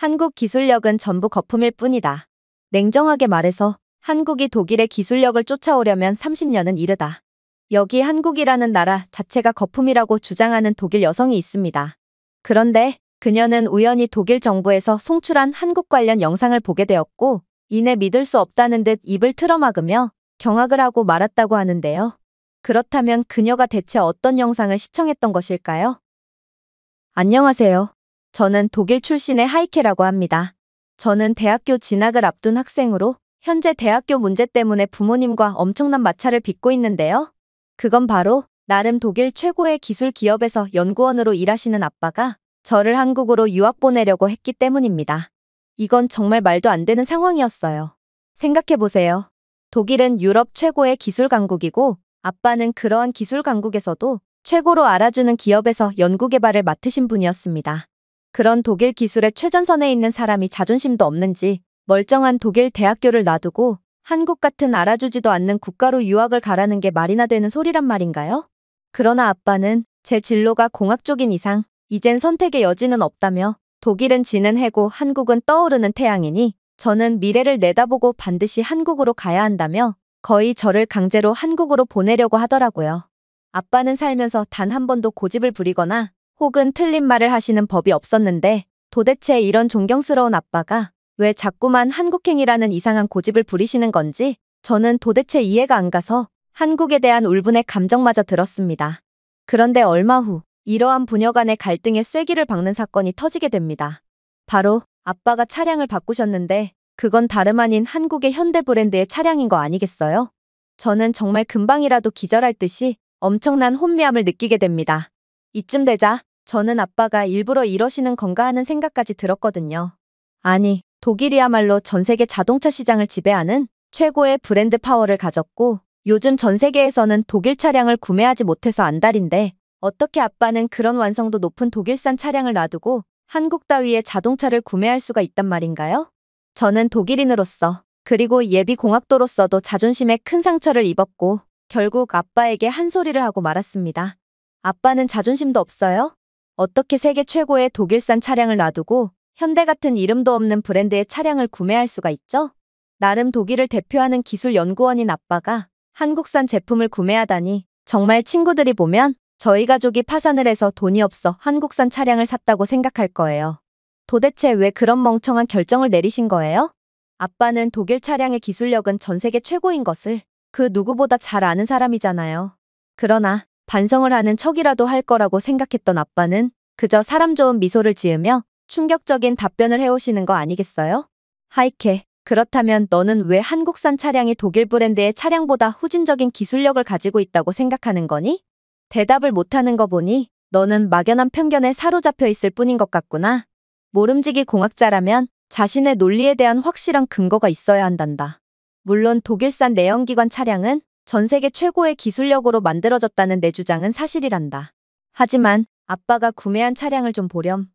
한국 기술력은 전부 거품일 뿐이다. 냉정하게 말해서 한국이 독일의 기술력을 쫓아오려면 30년은 이르다. 여기 한국이라는 나라 자체가 거품이라고 주장하는 독일 여성이 있습니다. 그런데 그녀는 우연히 독일 정부에서 송출한 한국 관련 영상을 보게 되었고 이내 믿을 수 없다는 듯 입을 틀어막으며 경악을 하고 말았다고 하는데요. 그렇다면 그녀가 대체 어떤 영상을 시청했던 것일까요? 안녕하세요. 저는 독일 출신의 하이케라고 합니다. 저는 대학교 진학을 앞둔 학생으로 현재 대학교 문제 때문에 부모님과 엄청난 마찰을 빚고 있는데요. 그건 바로 나름 독일 최고의 기술 기업에서 연구원으로 일하시는 아빠가 저를 한국으로 유학 보내려고 했기 때문입니다. 이건 정말 말도 안 되는 상황이었어요. 생각해보세요. 독일은 유럽 최고의 기술 강국이고 아빠는 그러한 기술 강국에서도 최고로 알아주는 기업에서 연구개발을 맡으신 분이었습니다. 그런 독일 기술의 최전선에 있는 사람이 자존심도 없는지 멀쩡한 독일 대학교를 놔두고 한국 같은 알아주지도 않는 국가로 유학을 가라는 게 말이나 되는 소리란 말인가요? 그러나 아빠는 제 진로가 공학 쪽인 이상 이젠 선택의 여지는 없다며 독일은 지는 해고 한국은 떠오르는 태양이니 저는 미래를 내다보고 반드시 한국으로 가야 한다며 거의 저를 강제로 한국으로 보내려고 하더라고요. 아빠는 살면서 단 한 번도 고집을 부리거나 혹은 틀린 말을 하시는 법이 없었는데 도대체 이런 존경스러운 아빠가 왜 자꾸만 한국행이라는 이상한 고집을 부리시는 건지 저는 도대체 이해가 안 가서 한국에 대한 울분의 감정마저 들었습니다. 그런데 얼마 후 이러한 부녀 간의 갈등에 쐐기를 박는 사건이 터지게 됩니다. 바로 아빠가 차량을 바꾸셨는데 그건 다름 아닌 한국의 현대 브랜드의 차량인 거 아니겠어요? 저는 정말 금방이라도 기절할 듯이 엄청난 혼미함을 느끼게 됩니다. 이쯤 되자 저는 아빠가 일부러 이러시는 건가 하는 생각까지 들었거든요. 아니, 독일이야말로 전 세계 자동차 시장을 지배하는 최고의 브랜드 파워를 가졌고 요즘 전 세계에서는 독일 차량을 구매하지 못해서 안달인데 어떻게 아빠는 그런 완성도 높은 독일산 차량을 놔두고 한국 따위의 자동차를 구매할 수가 있단 말인가요? 저는 독일인으로서 그리고 예비 공학도로서도 자존심에 큰 상처를 입었고 결국 아빠에게 한 소리를 하고 말았습니다. 아빠는 자존심도 없어요? 어떻게 세계 최고의 독일산 차량을 놔두고 현대 같은 이름도 없는 브랜드의 차량을 구매할 수가 있죠? 나름 독일을 대표하는 기술 연구원인 아빠가 한국산 제품을 구매하다니 정말 친구들이 보면 저희 가족이 파산을 해서 돈이 없어 한국산 차량을 샀다고 생각할 거예요. 도대체 왜 그런 멍청한 결정을 내리신 거예요? 아빠는 독일 차량의 기술력은 전 세계 최고인 것을 그 누구보다 잘 아는 사람이잖아요. 그러나 반성을 하는 척이라도 할 거라고 생각했던 아빠는 그저 사람 좋은 미소를 지으며 충격적인 답변을 해오시는 거 아니겠어요? 하이케, 그렇다면 너는 왜 한국산 차량이 독일 브랜드의 차량보다 후진적인 기술력을 가지고 있다고 생각하는 거니? 대답을 못하는 거 보니 너는 막연한 편견에 사로잡혀 있을 뿐인 것 같구나. 모름지기 공학자라면 자신의 논리에 대한 확실한 근거가 있어야 한단다. 물론 독일산 내연기관 차량은 전 세계 최고의 기술력으로 만들어졌다는 내 주장은 사실이란다. 하지만 아빠가 구매한 차량을 좀 보렴.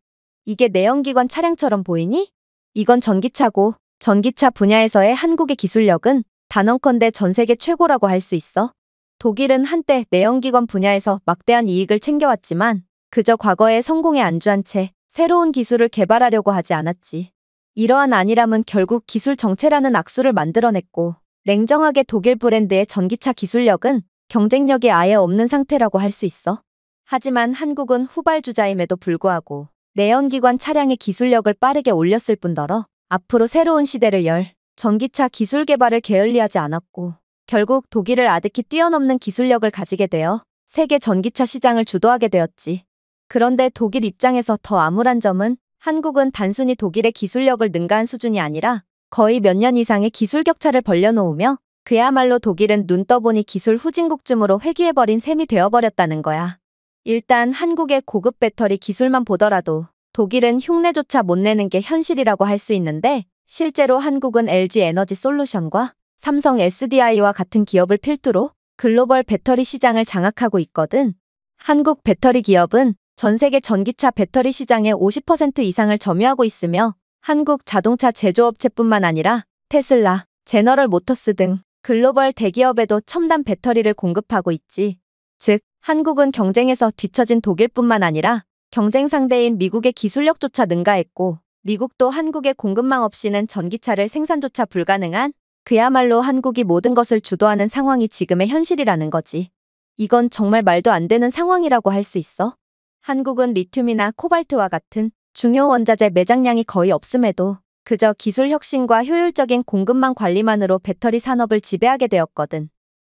이게 내연기관 차량처럼 보이니? 이건 전기차고 전기차 분야에서의 한국의 기술력은 단언컨대 전 세계 최고라고 할 수 있어. 독일은 한때 내연기관 분야에서 막대한 이익을 챙겨왔지만 그저 과거의 성공에 안주한 채 새로운 기술을 개발하려고 하지 않았지. 이러한 안일함은 결국 기술 정체라는 악수를 만들어냈고 냉정하게 독일 브랜드의 전기차 기술력은 경쟁력이 아예 없는 상태라고 할 수 있어. 하지만 한국은 후발주자임에도 불구하고 내연기관 차량의 기술력을 빠르게 올렸을 뿐더러 앞으로 새로운 시대를 열 전기차 기술 개발을 게을리하지 않았고 결국 독일을 아득히 뛰어넘는 기술력을 가지게 되어 세계 전기차 시장을 주도하게 되었지. 그런데 독일 입장에서 더 암울한 점은 한국은 단순히 독일의 기술력을 능가한 수준이 아니라 거의 몇 년 이상의 기술 격차를 벌려놓으며 그야말로 독일은 눈 떠보니 기술 후진국쯤으로 회귀해버린 셈이 되어버렸다는 거야. 일단 한국의 고급 배터리 기술만 보더라도 독일은 흉내조차 못 내는 게 현실이라고 할 수 있는데 실제로 한국은 LG 에너지 솔루션과 삼성 SDI와 같은 기업을 필두로 글로벌 배터리 시장을 장악하고 있거든. 한국 배터리 기업은 전 세계 전기차 배터리 시장의 50% 이상을 점유하고 있으며 한국 자동차 제조업체뿐만 아니라 테슬라, 제너럴 모터스 등 글로벌 대기업에도 첨단 배터리를 공급하고 있지. 즉, 한국은 경쟁에서 뒤처진 독일뿐만 아니라 경쟁 상대인 미국의 기술력조차 능가했고 미국도 한국의 공급망 없이는 전기차를 생산조차 불가능한 그야말로 한국이 모든 것을 주도하는 상황이 지금의 현실이라는 거지. 이건 정말 말도 안 되는 상황이라고 할 수 있어. 한국은 리튬이나 코발트와 같은 중요 원자재 매장량이 거의 없음에도 그저 기술 혁신과 효율적인 공급망 관리만으로 배터리 산업을 지배하게 되었거든.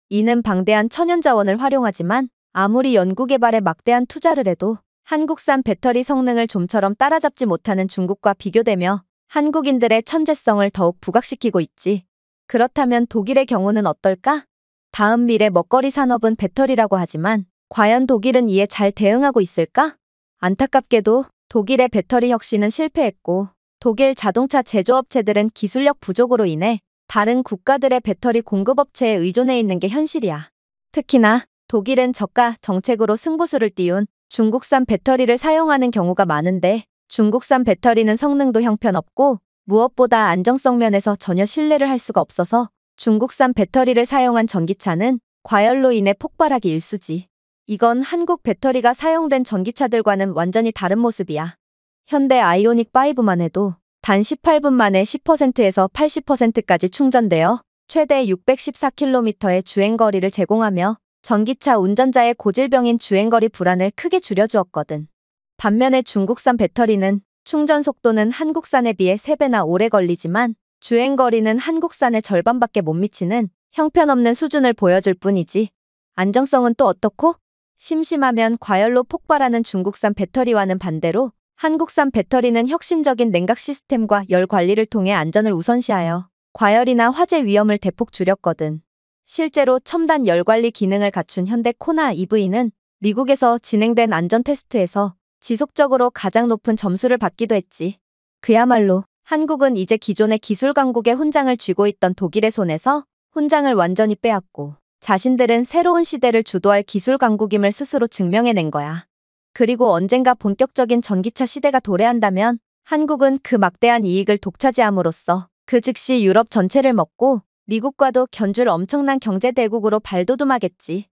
이는 방대한 천연자원을 활용하지만 아무리 연구개발에 막대한 투자를 해도 한국산 배터리 성능을 좀처럼 따라잡지 못하는 중국과 비교되며 한국인들의 천재성을 더욱 부각시키고 있지. 그렇다면 독일의 경우는 어떨까? 다음 미래 먹거리 산업은 배터리라고 하지만 과연 독일은 이에 잘 대응하고 있을까? 안타깝게도 독일의 배터리 혁신은 실패했고 독일 자동차 제조업체들은 기술력 부족으로 인해 다른 국가들의 배터리 공급업체에 의존해 있는 게 현실이야. 특히나 독일은 저가 정책으로 승부수를 띄운 중국산 배터리를 사용하는 경우가 많은데 중국산 배터리는 성능도 형편없고 무엇보다 안정성 면에서 전혀 신뢰를 할 수가 없어서 중국산 배터리를 사용한 전기차는 과열로 인해 폭발하기 일쑤지. 이건 한국 배터리가 사용된 전기차들과는 완전히 다른 모습이야. 현대 아이오닉 5만 해도 단 18분 만에 10%에서 80%까지 충전되어 최대 614km의 주행거리를 제공하며 전기차 운전자의 고질병인 주행거리 불안을 크게 줄여주었거든. 반면에 중국산 배터리는 충전 속도는 한국산에 비해 3배나 오래 걸리지만 주행거리는 한국산의 절반밖에 못 미치는 형편없는 수준을 보여줄 뿐이지. 안정성은 또 어떻고? 심심하면 과열로 폭발하는 중국산 배터리와는 반대로 한국산 배터리는 혁신적인 냉각 시스템과 열 관리를 통해 안전을 우선시하여 과열이나 화재 위험을 대폭 줄였거든. 실제로 첨단 열 관리 기능을 갖춘 현대 코나 EV는 미국에서 진행된 안전 테스트에서 지속적으로 가장 높은 점수를 받기도 했지. 그야말로 한국은 이제 기존의 기술 강국의 훈장을 쥐고 있던 독일의 손에서 훈장을 완전히 빼앗고 자신들은 새로운 시대를 주도할 기술 강국임을 스스로 증명해낸 거야. 그리고 언젠가 본격적인 전기차 시대가 도래한다면 한국은 그 막대한 이익을 독차지함으로써 그 즉시 유럽 전체를 먹고 미국과도 견줄 엄청난 경제 대국으로 발돋움하겠지.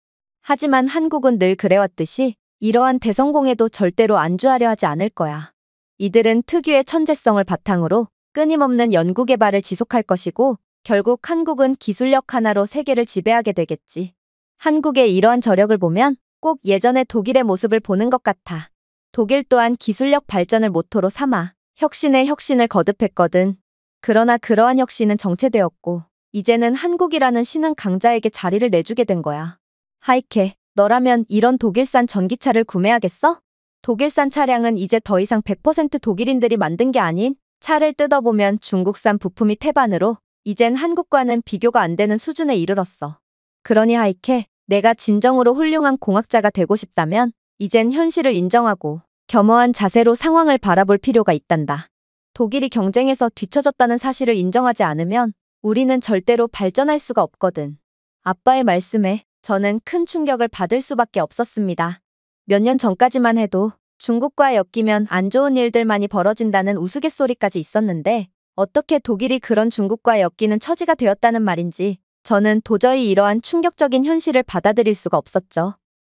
하지만 한국은 늘 그래왔듯이 이러한 대성공에도 절대로 안주하려 하지 않을 거야. 이들은 특유의 천재성을 바탕으로 끊임없는 연구개발을 지속할 것이고 결국 한국은 기술력 하나로 세계를 지배하게 되겠지. 한국의 이러한 저력을 보면 꼭 예전의 독일의 모습을 보는 것 같아. 독일 또한 기술력 발전을 모토로 삼아 혁신에 혁신을 거듭했거든. 그러나 그러한 혁신은 정체되었고 이제는 한국이라는 신흥 강자에게 자리를 내주게 된 거야. 하이케, 너라면 이런 독일산 전기차를 구매하겠어? 독일산 차량은 이제 더 이상 100% 독일인들이 만든 게 아닌 차를 뜯어보면 중국산 부품이 태반으로 이젠 한국과는 비교가 안 되는 수준에 이르렀어. 그러니 하이케, 내가 진정으로 훌륭한 공학자가 되고 싶다면 이젠 현실을 인정하고 겸허한 자세로 상황을 바라볼 필요가 있단다. 독일이 경쟁에서 뒤처졌다는 사실을 인정하지 않으면 우리는 절대로 발전할 수가 없거든. 아빠의 말씀에 저는 큰 충격을 받을 수밖에 없었습니다. 몇 년 전까지만 해도 중국과 엮이면 안 좋은 일들만이 벌어진다는 우스갯소리까지 있었는데 어떻게 독일이 그런 중국과 엮이는 처지가 되었다는 말인지 저는 도저히 이러한 충격적인 현실을 받아들일 수가 없었죠.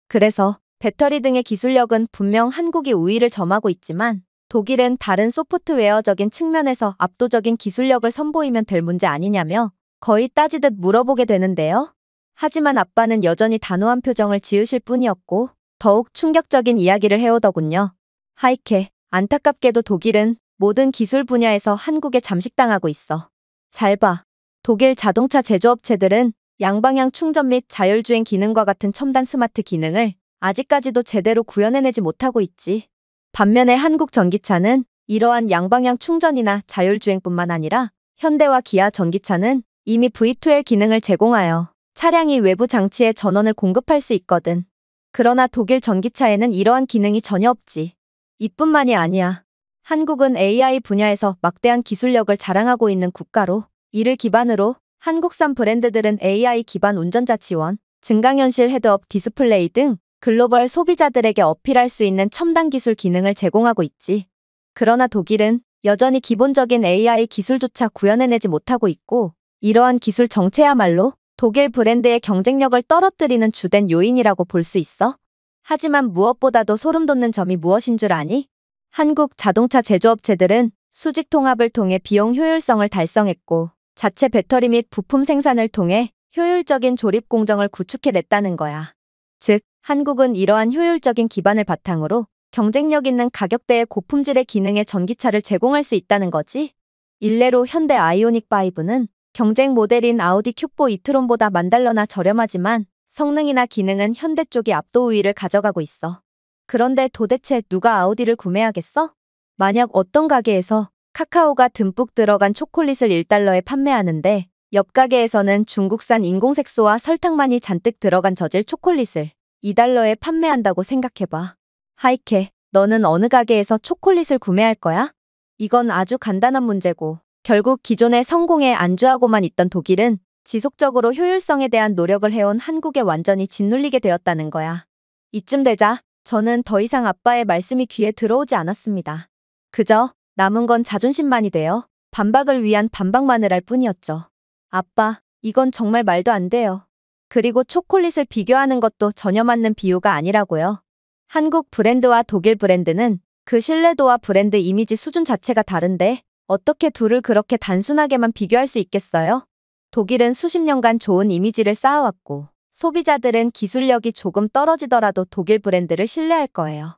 그래서 배터리 등의 기술력은 분명 한국이 우위를 점하고 있지만 독일은 다른 소프트웨어적인 측면에서 압도적인 기술력을 선보이면 될 문제 아니냐며 거의 따지듯 물어보게 되는데요. 하지만 아빠는 여전히 단호한 표정을 지으실 뿐이었고 더욱 충격적인 이야기를 해오더군요. 하이케, 안타깝게도 독일은 모든 기술 분야에서 한국에 잠식당하고 있어. 잘 봐. 독일 자동차 제조업체들은 양방향 충전 및 자율주행 기능과 같은 첨단 스마트 기능을 아직까지도 제대로 구현해내지 못하고 있지. 반면에 한국 전기차는 이러한 양방향 충전이나 자율주행뿐만 아니라 현대와 기아 전기차는 이미 V2L 기능을 제공하여 차량이 외부 장치에 전원을 공급할 수 있거든. 그러나 독일 전기차에는 이러한 기능이 전혀 없지. 이뿐만이 아니야. 한국은 AI 분야에서 막대한 기술력을 자랑하고 있는 국가로 이를 기반으로 한국산 브랜드들은 AI 기반 운전자 지원, 증강현실 헤드업 디스플레이 등 글로벌 소비자들에게 어필할 수 있는 첨단 기술 기능을 제공하고 있지. 그러나 독일은 여전히 기본적인 AI 기술조차 구현해내지 못하고 있고 이러한 기술 정체야말로 독일 브랜드의 경쟁력을 떨어뜨리는 주된 요인이라고 볼 수 있어. 하지만 무엇보다도 소름 돋는 점이 무엇인 줄 아니? 한국 자동차 제조업체들은 수직 통합을 통해 비용 효율성을 달성했고 자체 배터리 및 부품 생산을 통해 효율적인 조립 공정을 구축해냈다는 거야. 즉, 한국은 이러한 효율적인 기반을 바탕으로 경쟁력 있는 가격대의 고품질의 기능의 전기차를 제공할 수 있다는 거지. 일례로 현대 아이오닉 5는 경쟁 모델인 아우디 Q4 이트론보다 $10,000나 저렴하지만 성능이나 기능은 현대 쪽이 압도 우위를 가져가고 있어. 그런데 도대체 누가 아우디를 구매하겠어? 만약 어떤 가게에서 카카오가 듬뿍 들어간 초콜릿을 $1에 판매하는데 옆 가게에서는 중국산 인공색소와 설탕만이 잔뜩 들어간 저질 초콜릿을 $2에 판매한다고 생각해봐. 하이케, 너는 어느 가게에서 초콜릿을 구매할 거야? 이건 아주 간단한 문제고 결국 기존의 성공에 안주하고만 있던 독일은 지속적으로 효율성에 대한 노력을 해온 한국에 완전히 짓눌리게 되었다는 거야. 이쯤 되자 저는 더 이상 아빠의 말씀이 귀에 들어오지 않았습니다. 그저 남은 건 자존심만이 되어 반박을 위한 반박만을 할 뿐이었죠. 아빠, 이건 정말 말도 안 돼요. 그리고 초콜릿을 비교하는 것도 전혀 맞는 비유가 아니라고요. 한국 브랜드와 독일 브랜드는 그 신뢰도와 브랜드 이미지 수준 자체가 다른데 어떻게 둘을 그렇게 단순하게만 비교할 수 있겠어요? 독일은 수십 년간 좋은 이미지를 쌓아왔고 소비자들은 기술력이 조금 떨어지더라도 독일 브랜드를 신뢰할 거예요.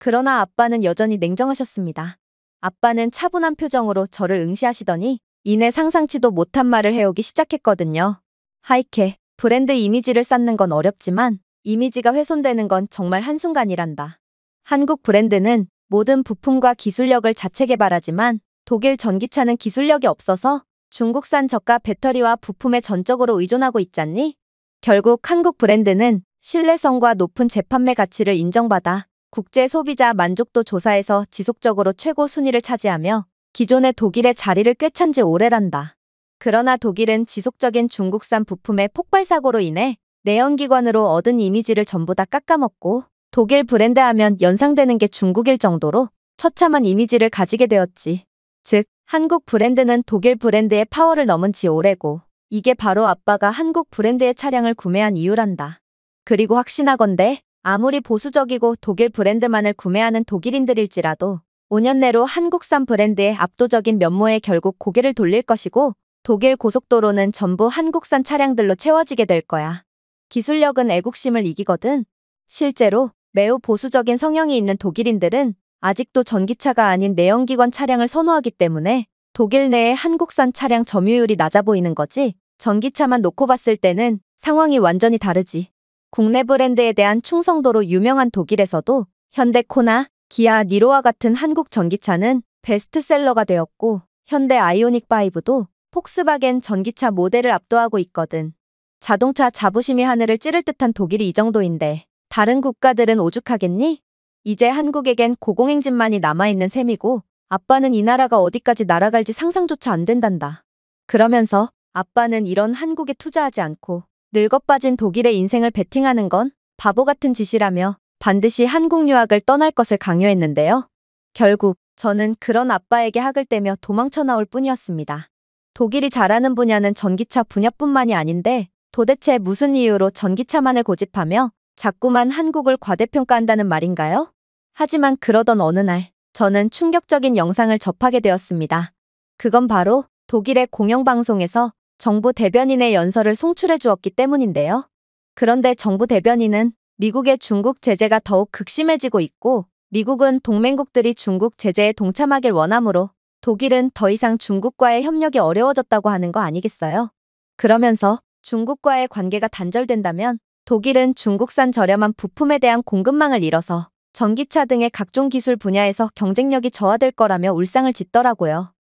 그러나 아빠는 여전히 냉정하셨습니다. 아빠는 차분한 표정으로 저를 응시하시더니 이내 상상치도 못한 말을 해오기 시작했거든요. 하이케, 브랜드 이미지를 쌓는 건 어렵지만 이미지가 훼손되는 건 정말 한순간이란다. 한국 브랜드는 모든 부품과 기술력을 자체 개발하지만 독일 전기차는 기술력이 없어서 중국산 저가 배터리와 부품에 전적으로 의존하고 있잖니? 결국 한국 브랜드는 신뢰성과 높은 재판매 가치를 인정받아 국제 소비자 만족도 조사에서 지속적으로 최고 순위를 차지하며 기존의 독일의 자리를 꿰찬 지 오래란다. 그러나 독일은 지속적인 중국산 부품의 폭발 사고로 인해 내연기관으로 얻은 이미지를 전부 다 깎아먹고 독일 브랜드 하면 연상되는 게 중국일 정도로 처참한 이미지를 가지게 되었지. 즉, 한국 브랜드는 독일 브랜드의 파워를 넘은 지 오래고 이게 바로 아빠가 한국 브랜드의 차량을 구매한 이유란다. 그리고 확신하건대 아무리 보수적이고 독일 브랜드만을 구매하는 독일인들일지라도 5년 내로 한국산 브랜드의 압도적인 면모에 결국 고개를 돌릴 것이고 독일 고속도로는 전부 한국산 차량들로 채워지게 될 거야. 기술력은 애국심을 이기거든. 실제로 매우 보수적인 성향이 있는 독일인들은 아직도 전기차가 아닌 내연기관 차량을 선호하기 때문에 독일 내의 한국산 차량 점유율이 낮아 보이는 거지. 전기차만 놓고 봤을 때는 상황이 완전히 다르지. 국내 브랜드에 대한 충성도로 유명한 독일에서도 현대코나 기아 니로와 같은 한국 전기차는 베스트셀러가 되었고 현대 아이오닉 5도 폭스바겐 전기차 모델을 압도하고 있거든. 자동차 자부심이 하늘을 찌를 듯한 독일이 이 정도인데 다른 국가들은 오죽하겠니? 이제 한국에겐 고공행진만이 남아있는 셈이고 아빠는 이 나라가 어디까지 날아갈지 상상조차 안 된단다. 그러면서 아빠는 이런 한국에 투자하지 않고 늙어빠진 독일의 인생을 베팅하는 건 바보 같은 짓이라며 반드시 한국 유학을 떠날 것을 강요했는데요. 결국 저는 그런 아빠에게 학을 떼며 도망쳐 나올 뿐이었습니다. 독일이 잘하는 분야는 전기차 분야뿐만이 아닌데 도대체 무슨 이유로 전기차만을 고집하며 자꾸만 한국을 과대평가한다는 말인가요? 하지만 그러던 어느 날 저는 충격적인 영상을 접하게 되었습니다. 그건 바로 독일의 공영방송에서 정부 대변인의 연설을 송출해 주었기 때문인데요. 그런데 정부 대변인은 미국의 중국 제재가 더욱 극심해지고 있고 미국은 동맹국들이 중국 제재에 동참하길 원하므로 독일은 더 이상 중국과의 협력이 어려워졌다고 하는 거 아니겠어요? 그러면서 중국과의 관계가 단절된다면 독일은 중국산 저렴한 부품에 대한 공급망을 잃어서 전기차 등의 각종 기술 분야에서 경쟁력이 저하될 거라며 울상을 짓더라고요.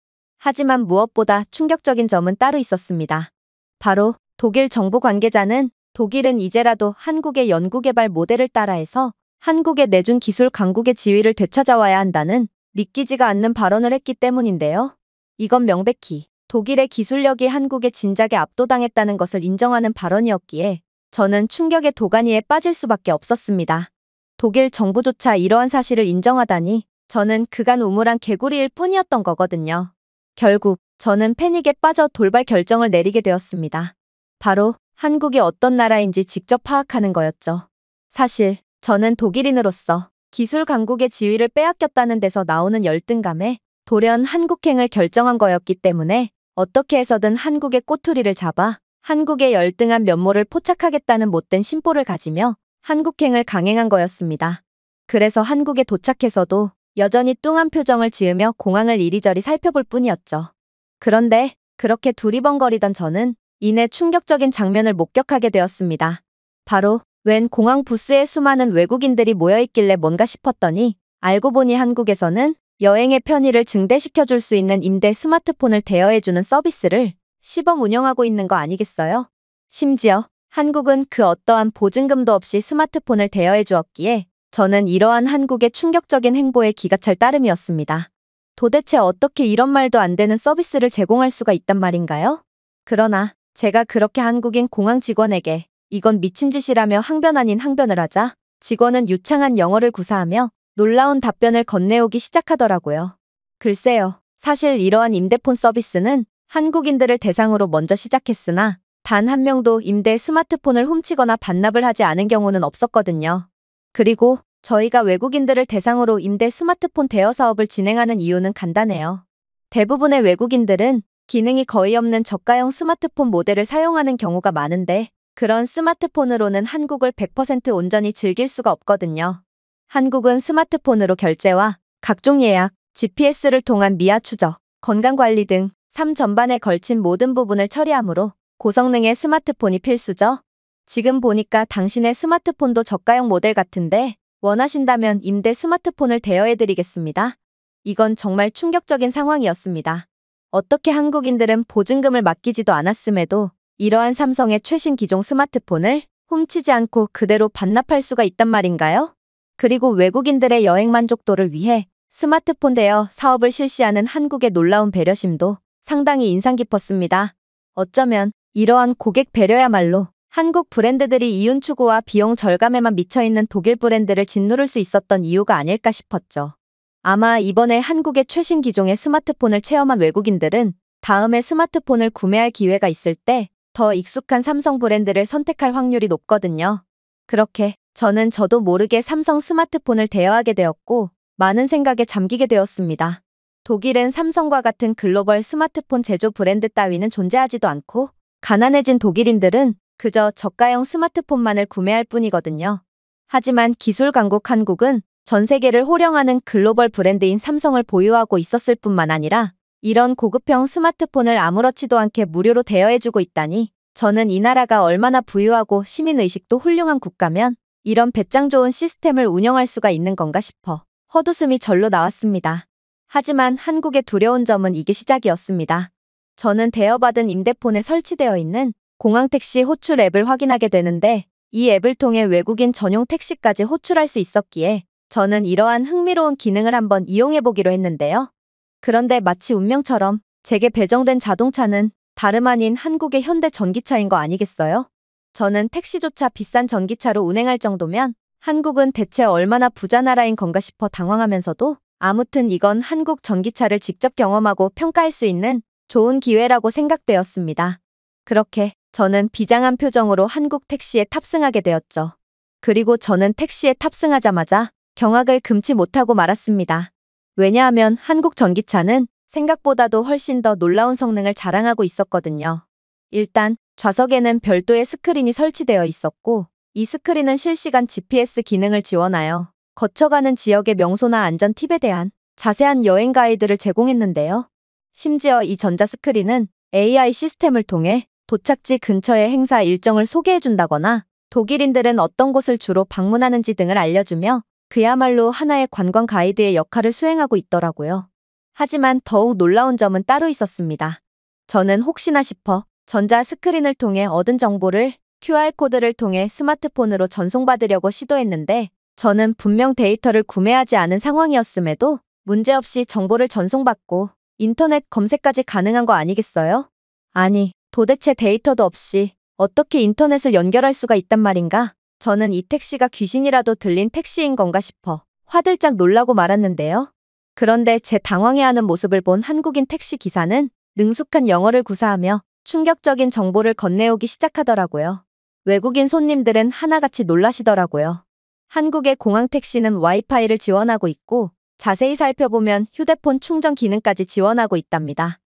하지만 무엇보다 충격적인 점은 따로 있었습니다. 바로 독일 정부 관계자는 독일은 이제라도 한국의 연구개발 모델을 따라해서 한국에 내준 기술 강국의 지위를 되찾아와야 한다는 믿기지가 않는 발언을 했기 때문인데요. 이건 명백히 독일의 기술력이 한국의 진작에 압도당했다는 것을 인정하는 발언이었기에 저는 충격의 도가니에 빠질 수밖에 없었습니다. 독일 정부조차 이러한 사실을 인정하다니 저는 그간 우물한 개구리일 뿐이었던 거거든요. 결국 저는 패닉에 빠져 돌발 결정을 내리게 되었습니다. 바로 한국이 어떤 나라인지 직접 파악하는 거였죠. 사실 저는 독일인으로서 기술 강국의 지위를 빼앗겼다는 데서 나오는 열등감에 돌연 한국행을 결정한 거였기 때문에 어떻게 해서든 한국의 꼬투리를 잡아 한국의 열등한 면모를 포착하겠다는 못된 심보를 가지며 한국행을 강행한 거였습니다. 그래서 한국에 도착해서도 여전히 뚱한 표정을 지으며 공항을 이리저리 살펴볼 뿐이었죠. 그런데 그렇게 두리번거리던 저는 이내 충격적인 장면을 목격하게 되었습니다. 바로 웬 공항 부스에 수많은 외국인들이 모여있길래 뭔가 싶었더니 알고 보니 한국에서는 여행의 편의를 증대시켜줄 수 있는 임대 스마트폰을 대여해주는 서비스를 시범 운영하고 있는 거 아니겠어요? 심지어 한국은 그 어떠한 보증금도 없이 스마트폰을 대여해 주었기에 저는 이러한 한국의 충격적인 행보에 기가 찰 따름이었습니다. 도대체 어떻게 이런 말도 안 되는 서비스를 제공할 수가 있단 말인가요? 그러나 제가 그렇게 한국인 공항 직원에게 이건 미친 짓이라며 항변 아닌 항변을 하자 직원은 유창한 영어를 구사하며 놀라운 답변을 건네오기 시작하더라고요. 글쎄요, 사실 이러한 임대폰 서비스는 한국인들을 대상으로 먼저 시작했으나 단 한 명도 임대 스마트폰을 훔치거나 반납을 하지 않은 경우는 없었거든요. 그리고 저희가 외국인들을 대상으로 임대 스마트폰 대여 사업을 진행하는 이유는 간단해요. 대부분의 외국인들은 기능이 거의 없는 저가형 스마트폰 모델을 사용하는 경우가 많은데 그런 스마트폰으로는 한국을 100% 온전히 즐길 수가 없거든요. 한국은 스마트폰으로 결제와 각종 예약, GPS를 통한 미화 추적, 건강관리 등 삶 전반에 걸친 모든 부분을 처리하므로 고성능의 스마트폰이 필수죠. 지금 보니까 당신의 스마트폰도 저가형 모델 같은데 원하신다면 임대 스마트폰을 대여해드리겠습니다. 이건 정말 충격적인 상황이었습니다. 어떻게 한국인들은 보증금을 맡기지도 않았음에도 이러한 삼성의 최신 기종 스마트폰을 훔치지 않고 그대로 반납할 수가 있단 말인가요? 그리고 외국인들의 여행 만족도를 위해 스마트폰 대여 사업을 실시하는 한국의 놀라운 배려심도 상당히 인상 깊었습니다. 어쩌면 이러한 고객 배려야말로 한국 브랜드들이 이윤 추구와 비용 절감에만 미쳐있는 독일 브랜드를 짓누를 수 있었던 이유가 아닐까 싶었죠. 아마 이번에 한국의 최신 기종의 스마트폰을 체험한 외국인들은 다음에 스마트폰을 구매할 기회가 있을 때 더 익숙한 삼성 브랜드를 선택할 확률이 높거든요. 그렇게 저도 모르게 삼성 스마트폰을 대여하게 되었고 많은 생각에 잠기게 되었습니다. 독일은 삼성과 같은 글로벌 스마트폰 제조 브랜드 따위는 존재하지도 않고 가난해진 독일인들은 그저 저가형 스마트폰만을 구매할 뿐이거든요. 하지만 기술 강국 한국은 전 세계를 호령하는 글로벌 브랜드인 삼성을 보유하고 있었을 뿐만 아니라 이런 고급형 스마트폰을 아무렇지도 않게 무료로 대여해주고 있다니 저는 이 나라가 얼마나 부유하고 시민의식도 훌륭한 국가면 이런 배짱 좋은 시스템을 운영할 수가 있는 건가 싶어 헛웃음이 절로 나왔습니다. 하지만 한국의 두려운 점은 이게 시작이었습니다. 저는 대여받은 임대폰에 설치되어 있는 공항택시 호출 앱을 확인하게 되는데 이 앱을 통해 외국인 전용 택시까지 호출할 수 있었기에 저는 이러한 흥미로운 기능을 한번 이용해보기로 했는데요. 그런데 마치 운명처럼 제게 배정된 자동차는 다름 아닌 한국의 현대 전기차인 거 아니겠어요? 저는 택시조차 비싼 전기차로 운행할 정도면 한국은 대체 얼마나 부자 나라인 건가 싶어 당황하면서도 아무튼 이건 한국 전기차를 직접 경험하고 평가할 수 있는 좋은 기회라고 생각되었습니다. 그렇게 저는 비장한 표정으로 한국 택시에 탑승하게 되었죠. 그리고 저는 택시에 탑승하자마자 경악을 금치 못하고 말았습니다. 왜냐하면 한국 전기차는 생각보다도 훨씬 더 놀라운 성능을 자랑하고 있었거든요. 일단 좌석에는 별도의 스크린이 설치되어 있었고 이 스크린은 실시간 GPS 기능을 지원하여 거쳐가는 지역의 명소나 안전 팁에 대한 자세한 여행 가이드를 제공했는데요. 심지어 이 전자 스크린은 AI 시스템을 통해 도착지 근처의 행사 일정을 소개해준다거나 독일인들은 어떤 곳을 주로 방문하는지 등을 알려주며 그야말로 하나의 관광 가이드의 역할을 수행하고 있더라고요. 하지만 더욱 놀라운 점은 따로 있었습니다. 저는 혹시나 싶어 전자 스크린을 통해 얻은 정보를 QR코드를 통해 스마트폰으로 전송받으려고 시도했는데 저는 분명 데이터를 구매하지 않은 상황이었음에도 문제없이 정보를 전송받고 인터넷 검색까지 가능한 거 아니겠어요? 아니, 도대체 데이터도 없이 어떻게 인터넷을 연결할 수가 있단 말인가? 저는 이 택시가 귀신이라도 들린 택시인 건가 싶어 화들짝 놀라고 말았는데요. 그런데 제 당황해하는 모습을 본 한국인 택시 기사는 능숙한 영어를 구사하며 충격적인 정보를 건네오기 시작하더라고요. 외국인 손님들은 하나같이 놀라시더라고요. 한국의 공항 택시는 와이파이를 지원하고 있고 자세히 살펴보면 휴대폰 충전 기능까지 지원하고 있답니다.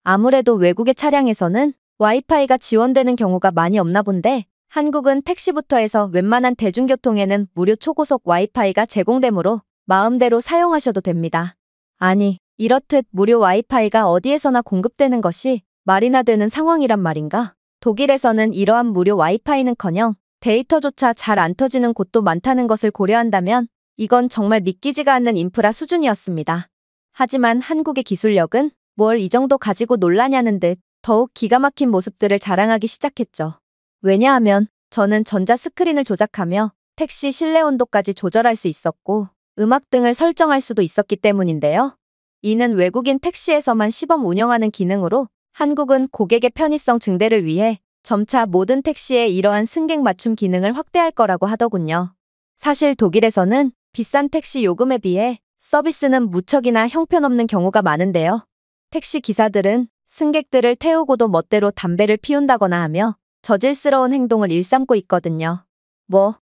아무래도 외국의 차량에서는 와이파이가 지원되는 경우가 많이 없나 본데 한국은 택시부터 해서 웬만한 대중교통에는 무료 초고속 와이파이가 제공되므로 마음대로 사용하셔도 됩니다. 아니, 이렇듯 무료 와이파이가 어디에서나 공급되는 것이 말이나 되는 상황이란 말인가? 독일에서는 이러한 무료 와이파이는커녕 데이터조차 잘 안 터지는 곳도 많다는 것을 고려한다면 이건 정말 믿기지가 않는 인프라 수준이었습니다. 하지만 한국의 기술력은 뭘 이 정도 가지고 놀라냐는 듯 더욱 기가 막힌 모습들을 자랑하기 시작했죠. 왜냐하면 저는 전자 스크린을 조작하며 택시 실내 온도까지 조절할 수 있었고 음악 등을 설정할 수도 있었기 때문인데요. 이는 외국인 택시에서만 시범 운영하는 기능으로 한국은 고객의 편의성 증대를 위해 점차 모든 택시에 이러한 승객 맞춤 기능을 확대할 거라고 하더군요. 사실 독일에서는 비싼 택시 요금에 비해 서비스는 무척이나 형편없는 경우가 많은데요. 택시 기사들은 승객들을 태우고도 멋대로 담배를 피운다거나 하며 저질스러운 행동을 일삼고 있거든요.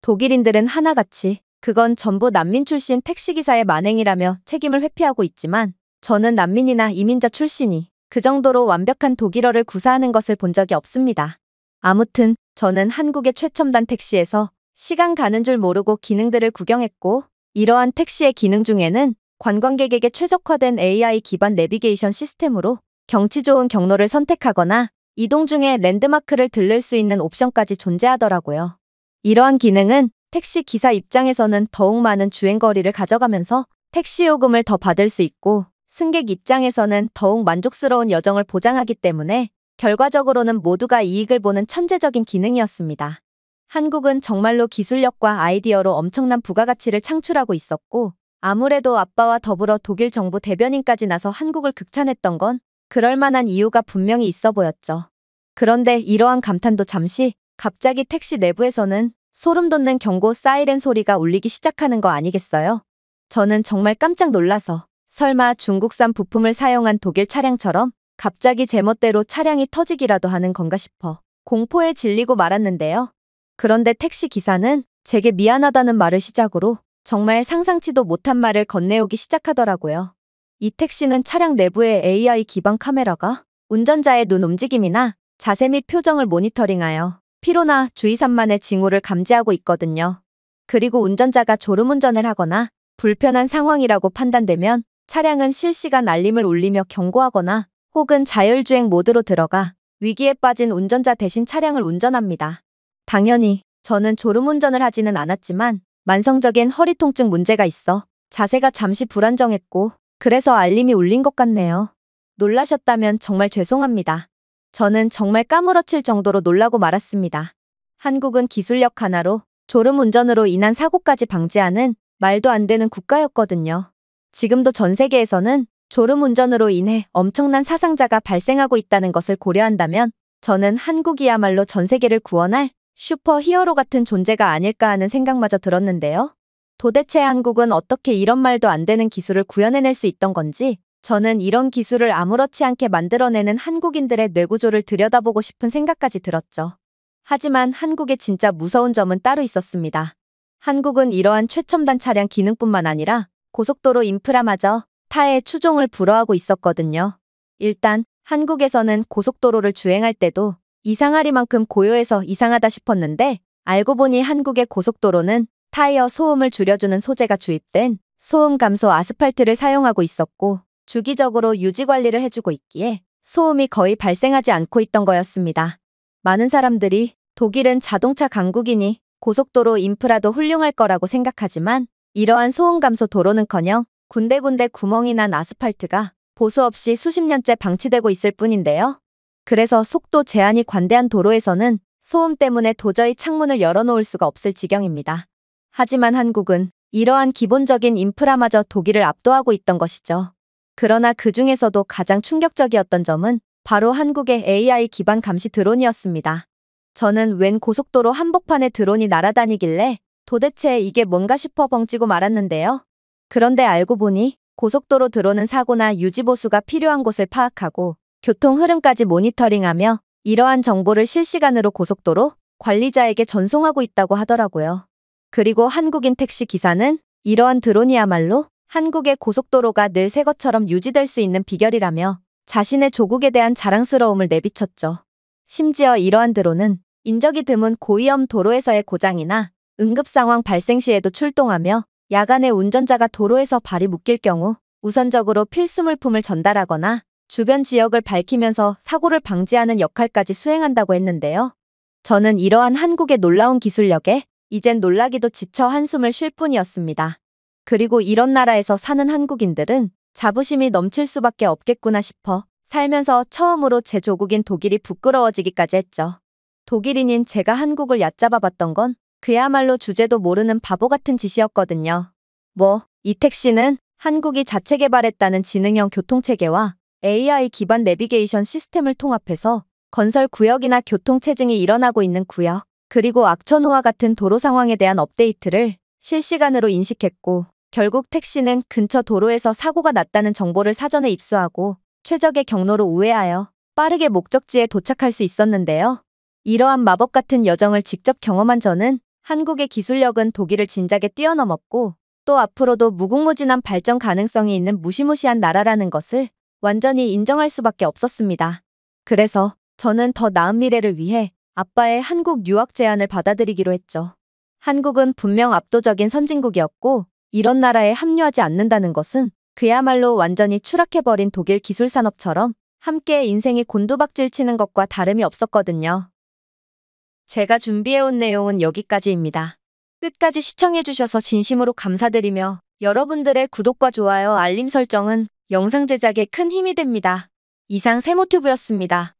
독일인들은 하나같이 그건 전부 난민 출신 택시기사의 만행이라며 책임을 회피하고 있지만 저는 난민이나 이민자 출신이 그 정도로 완벽한 독일어를 구사하는 것을 본 적이 없습니다. 아무튼 저는 한국의 최첨단 택시에서 시간 가는 줄 모르고 기능들을 구경했고 이러한 택시의 기능 중에는 관광객에게 최적화된 AI 기반 내비게이션 시스템으로 경치 좋은 경로를 선택하거나 이동 중에 랜드마크를 들를 수 있는 옵션까지 존재하더라고요. 이러한 기능은 택시 기사 입장에서는 더욱 많은 주행거리를 가져가면서 택시 요금을 더 받을 수 있고 승객 입장에서는 더욱 만족스러운 여정을 보장하기 때문에 결과적으로는 모두가 이익을 보는 천재적인 기능이었습니다. 한국은 정말로 기술력과 아이디어로 엄청난 부가가치를 창출하고 있었고 아무래도 아빠와 더불어 독일 정부 대변인까지 나서 한국을 극찬했던 건 그럴 만한 이유가 분명히 있어 보였죠. 그런데 이러한 감탄도 잠시 갑자기 택시 내부에서는 소름 돋는 경고 사이렌 소리가 울리기 시작하는 거 아니겠어요? 저는 정말 깜짝 놀라서 설마 중국산 부품을 사용한 독일 차량처럼 갑자기 제멋대로 차량이 터지기라도 하는 건가 싶어 공포에 질리고 말았는데요. 그런데 택시 기사는 제게 미안하다는 말을 시작으로 정말 상상치도 못한 말을 건네오기 시작하더라고요. 이 택시는 차량 내부에 AI 기반 카메라가 운전자의 눈 움직임이나 자세 및 표정을 모니터링하여 피로나 주의산만의 징후를 감지하고 있거든요. 그리고 운전자가 졸음운전을 하거나 불편한 상황이라고 판단되면 차량은 실시간 알림을 울리며 경고하거나 혹은 자율주행 모드로 들어가 위기에 빠진 운전자 대신 차량을 운전합니다. 당연히 저는 졸음운전을 하지는 않았지만 만성적인 허리 통증 문제가 있어 자세가 잠시 불안정했고 그래서 알림이 울린 것 같네요. 놀라셨다면 정말 죄송합니다. 저는 정말 까무러칠 정도로 놀라고 말았습니다. 한국은 기술력 하나로 졸음운전으로 인한 사고까지 방지하는 말도 안 되는 국가였거든요. 지금도 전 세계에서는 졸음운전으로 인해 엄청난 사상자가 발생하고 있다는 것을 고려한다면 저는 한국이야말로 전 세계를 구원할 슈퍼 히어로 같은 존재가 아닐까 하는 생각마저 들었는데요. 도대체 한국은 어떻게 이런 말도 안 되는 기술을 구현해낼 수 있던 건지 저는 이런 기술을 아무렇지 않게 만들어내는 한국인들의 뇌구조를 들여다보고 싶은 생각까지 들었죠. 하지만 한국의 진짜 무서운 점은 따로 있었습니다. 한국은 이러한 최첨단 차량 기능뿐만 아니라 고속도로 인프라마저 타의 추종을 불허하고 있었거든요. 일단 한국에서는 고속도로를 주행할 때도 이상하리만큼 고요해서 이상하다 싶었는데 알고 보니 한국의 고속도로는 타이어 소음을 줄여주는 소재가 주입된 소음 감소 아스팔트를 사용하고 있었고 주기적으로 유지 관리를 해주고 있기에 소음이 거의 발생하지 않고 있던 거였습니다. 많은 사람들이 독일은 자동차 강국이니 고속도로 인프라도 훌륭할 거라고 생각하지만 이러한 소음 감소 도로는커녕 군데군데 구멍이 난 아스팔트가 보수 없이 수십 년째 방치되고 있을 뿐인데요. 그래서 속도 제한이 관대한 도로에서는 소음 때문에 도저히 창문을 열어놓을 수가 없을 지경입니다. 하지만 한국은 이러한 기본적인 인프라마저 독일을 압도하고 있던 것이죠. 그러나 그 중에서도 가장 충격적이었던 점은 바로 한국의 AI 기반 감시 드론이었습니다. 저는 웬 고속도로 한복판에 드론이 날아다니길래 도대체 이게 뭔가 싶어 벙찌고 말았는데요. 그런데 알고 보니 고속도로 드론은 사고나 유지보수가 필요한 곳을 파악하고 교통 흐름까지 모니터링하며 이러한 정보를 실시간으로 고속도로 관리자에게 전송하고 있다고 하더라고요. 그리고 한국인 택시 기사는 이러한 드론이야말로 한국의 고속도로가 늘 새 것처럼 유지될 수 있는 비결이라며 자신의 조국에 대한 자랑스러움을 내비쳤죠. 심지어 이러한 드론은 인적이 드문 고위험 도로에서의 고장이나 응급 상황 발생 시에도 출동하며 야간에 운전자가 도로에서 발이 묶일 경우 우선적으로 필수 물품을 전달하거나 주변 지역을 밝히면서 사고를 방지하는 역할까지 수행한다고 했는데요. 저는 이러한 한국의 놀라운 기술력에 이젠 놀라기도 지쳐 한숨을 쉴 뿐이었습니다. 그리고 이런 나라에서 사는 한국인들은 자부심이 넘칠 수밖에 없겠구나 싶어 살면서 처음으로 제 조국인 독일이 부끄러워지기까지 했죠. 독일인인 제가 한국을 얕잡아봤던 건 그야말로 주제도 모르는 바보 같은 짓이었거든요. 이 택시는 한국이 자체 개발했다는 지능형 교통체계와 AI 기반 내비게이션 시스템을 통합해서 건설 구역이나 교통체증이 일어나고 있는 구역, 그리고 악천후와 같은 도로 상황에 대한 업데이트를 실시간으로 인식했고, 결국 택시는 근처 도로에서 사고가 났다는 정보를 사전에 입수하고 최적의 경로로 우회하여 빠르게 목적지에 도착할 수 있었는데요. 이러한 마법 같은 여정을 직접 경험한 저는 한국의 기술력은 독일을 진작에 뛰어넘었고 또 앞으로도 무궁무진한 발전 가능성이 있는 무시무시한 나라라는 것을 완전히 인정할 수밖에 없었습니다. 그래서 저는 더 나은 미래를 위해 아빠의 한국 유학 제안을 받아들이기로 했죠. 한국은 분명 압도적인 선진국이었고 이런 나라에 합류하지 않는다는 것은 그야말로 완전히 추락해버린 독일 기술산업처럼 함께 인생이 곤두박질 치는 것과 다름이 없었거든요. 제가 준비해온 내용은 여기까지입니다. 끝까지 시청해주셔서 진심으로 감사드리며 여러분들의 구독과 좋아요, 알림 설정은 영상 제작에 큰 힘이 됩니다. 이상 세모튜브였습니다.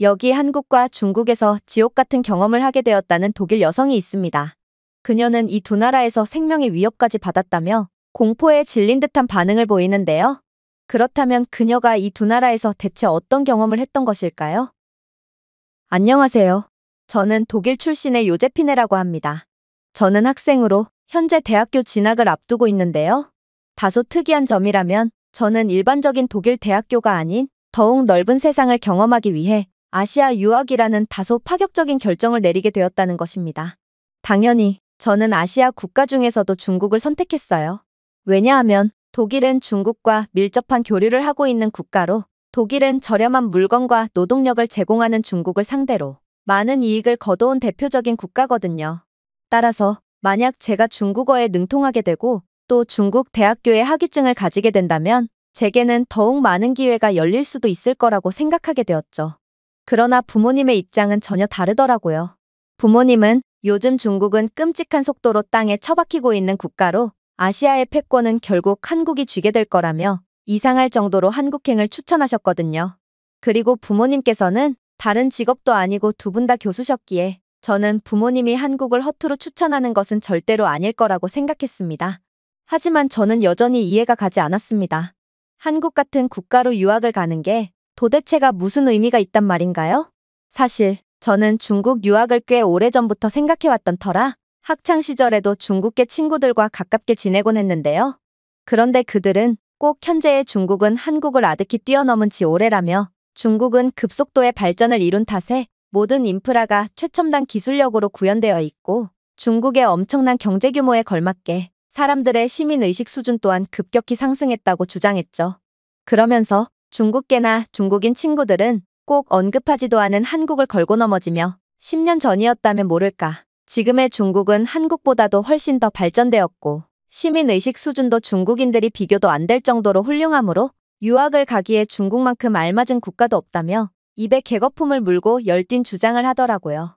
여기 한국과 중국에서 지옥 같은 경험을 하게 되었다는 독일 여성이 있습니다. 그녀는 이 두 나라에서 생명의 위협까지 받았다며 공포에 질린 듯한 반응을 보이는데요. 그렇다면 그녀가 이 두 나라에서 대체 어떤 경험을 했던 것일까요? 안녕하세요. 저는 독일 출신의 요제피네라고 합니다. 저는 학생으로 현재 대학교 진학을 앞두고 있는데요. 다소 특이한 점이라면 저는 일반적인 독일 대학교가 아닌 더욱 넓은 세상을 경험하기 위해 아시아 유학이라는 다소 파격적인 결정을 내리게 되었다는 것입니다. 당연히 저는 아시아 국가 중에서도 중국을 선택했어요. 왜냐하면 독일은 중국과 밀접한 교류를 하고 있는 국가로 독일은 저렴한 물건과 노동력을 제공하는 중국을 상대로 많은 이익을 거둬온 대표적인 국가거든요. 따라서 만약 제가 중국어에 능통하게 되고 또 중국 대학교에 학위증을 가지게 된다면 제게는 더욱 많은 기회가 열릴 수도 있을 거라고 생각하게 되었죠. 그러나 부모님의 입장은 전혀 다르더라고요. 부모님은 요즘 중국은 끔찍한 속도로 땅에 처박히고 있는 국가로 아시아의 패권은 결국 한국이 쥐게 될 거라며 이상할 정도로 한국행을 추천하셨거든요. 그리고 부모님께서는 다른 직업도 아니고 두 분 다 교수셨기에 저는 부모님이 한국을 허투루 추천하는 것은 절대로 아닐 거라고 생각했습니다. 하지만 저는 여전히 이해가 가지 않았습니다. 한국 같은 국가로 유학을 가는 게 도대체가 무슨 의미가 있단 말인가요? 사실 저는 중국 유학을 꽤 오래전부터 생각해왔던 터라 학창 시절에도 중국계 친구들과 가깝게 지내곤 했는데요. 그런데 그들은 꼭 현재의 중국은 한국을 아득히 뛰어넘은 지 오래라며 중국은 급속도의 발전을 이룬 탓에 모든 인프라가 최첨단 기술력으로 구현되어 있고 중국의 엄청난 경제 규모에 걸맞게 사람들의 시민의식 수준 또한 급격히 상승했다고 주장했죠. 그러면서 중국계나 중국인 친구들은 꼭 언급하지도 않은 한국을 걸고 넘어지며 10년 전이었다면 모를까. 지금의 중국은 한국보다도 훨씬 더 발전되었고 시민의식 수준도 중국인들이 비교도 안 될 정도로 훌륭하므로 유학을 가기에 중국만큼 알맞은 국가도 없다며 입에 개거품을 물고 열띤 주장을 하더라고요.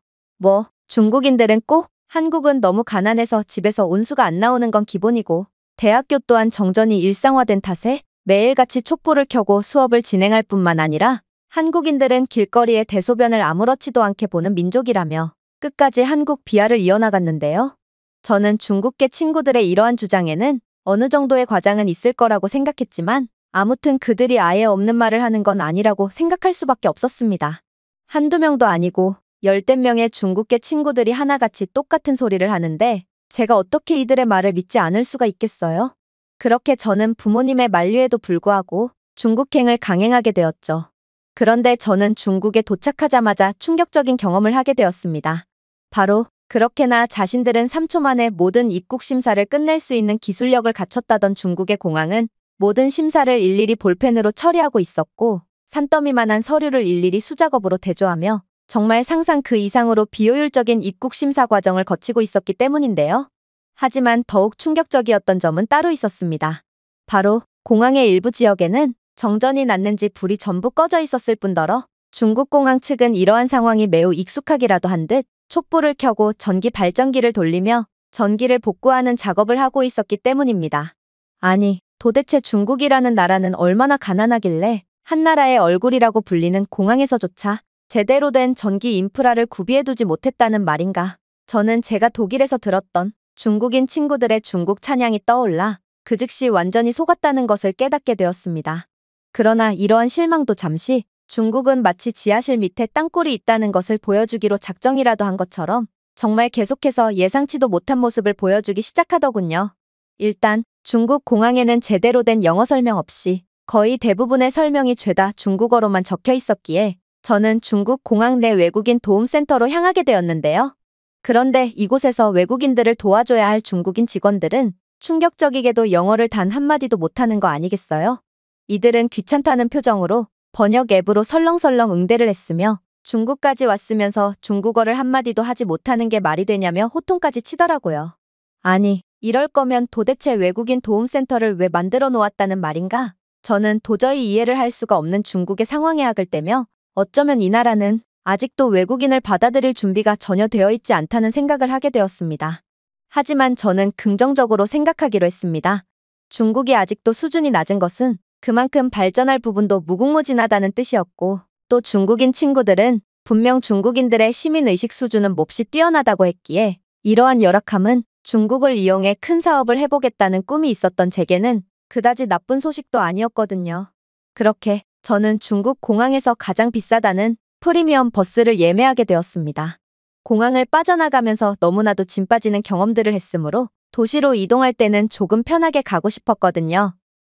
중국인들은 꼭 한국은 너무 가난해서 집에서 온수가 안 나오는 건 기본이고 대학교 또한 정전이 일상화된 탓에 매일같이 촛불을 켜고 수업을 진행할 뿐만 아니라 한국인들은 길거리에 대소변을 아무렇지도 않게 보는 민족이라며 끝까지 한국 비하를 이어나갔는데요. 저는 중국계 친구들의 이러한 주장에는 어느 정도의 과장은 있을 거라고 생각했지만 아무튼 그들이 아예 없는 말을 하는 건 아니라고 생각할 수밖에 없었습니다. 한두 명도 아니고 열댓 명의 중국계 친구들이 하나같이 똑같은 소리를 하는데 제가 어떻게 이들의 말을 믿지 않을 수가 있겠어요? 그렇게 저는 부모님의 만류에도 불구하고 중국행을 강행하게 되었죠. 그런데 저는 중국에 도착하자마자 충격적인 경험을 하게 되었습니다. 바로 그렇게나 자신들은 3초 만에 모든 입국 심사를 끝낼 수 있는 기술력을 갖췄다던 중국의 공항은 모든 심사를 일일이 볼펜으로 처리하고 있었고 산더미만한 서류를 일일이 수작업으로 대조하며 정말 상상 그 이상으로 비효율적인 입국 심사 과정을 거치고 있었기 때문인데요. 하지만 더욱 충격적이었던 점은 따로 있었습니다. 바로 공항의 일부 지역에는 정전이 났는지 불이 전부 꺼져 있었을 뿐더러 중국 공항 측은 이러한 상황이 매우 익숙하기라도 한 듯 촛불을 켜고 전기 발전기를 돌리며 전기를 복구하는 작업을 하고 있었기 때문입니다. 아니, 도대체 중국이라는 나라는 얼마나 가난하길래 한 나라의 얼굴이라고 불리는 공항에서조차 제대로 된 전기 인프라를 구비해두지 못했다는 말인가. 저는 제가 독일에서 들었던 중국인 친구들의 중국 찬양이 떠올라 그 즉시 완전히 속았다는 것을 깨닫게 되었습니다. 그러나 이러한 실망도 잠시 중국은 마치 지하실 밑에 땅굴이 있다는 것을 보여주기로 작정이라도 한 것처럼 정말 계속해서 예상치도 못한 모습을 보여주기 시작하더군요. 일단 중국 공항에는 제대로 된 영어 설명 없이 거의 대부분의 설명이 죄다 중국어로만 적혀 있었기에 저는 중국 공항 내 외국인 도움센터로 향하게 되었는데요. 그런데 이곳에서 외국인들을 도와줘야 할 중국인 직원들은 충격적이게도 영어를 단 한마디도 못하는 거 아니겠어요? 이들은 귀찮다는 표정으로 번역 앱으로 설렁설렁 응대를 했으며 중국까지 왔으면서 중국어를 한마디도 하지 못하는 게 말이 되냐며 호통까지 치더라고요. 아니, 이럴 거면 도대체 외국인 도움센터를 왜 만들어 놓았다는 말인가? 저는 도저히 이해를 할 수가 없는 중국의 상황에 학을 떼며 어쩌면 이 나라는 아직도 외국인을 받아들일 준비가 전혀 되어 있지 않다는 생각을 하게 되었습니다. 하지만 저는 긍정적으로 생각하기로 했습니다. 중국이 아직도 수준이 낮은 것은 그만큼 발전할 부분도 무궁무진하다는 뜻이었고 또 중국인 친구들은 분명 중국인들의 시민의식 수준은 몹시 뛰어나다고 했기에 이러한 열악함은 중국을 이용해 큰 사업을 해보겠다는 꿈이 있었던 제게는 그다지 나쁜 소식도 아니었거든요. 그렇게 저는 중국 공항에서 가장 비싸다는 프리미엄 버스를 예매하게 되었습니다. 공항을 빠져나가면서 너무나도 짐 빠지는 경험들을 했으므로 도시로 이동할 때는 조금 편하게 가고 싶었거든요.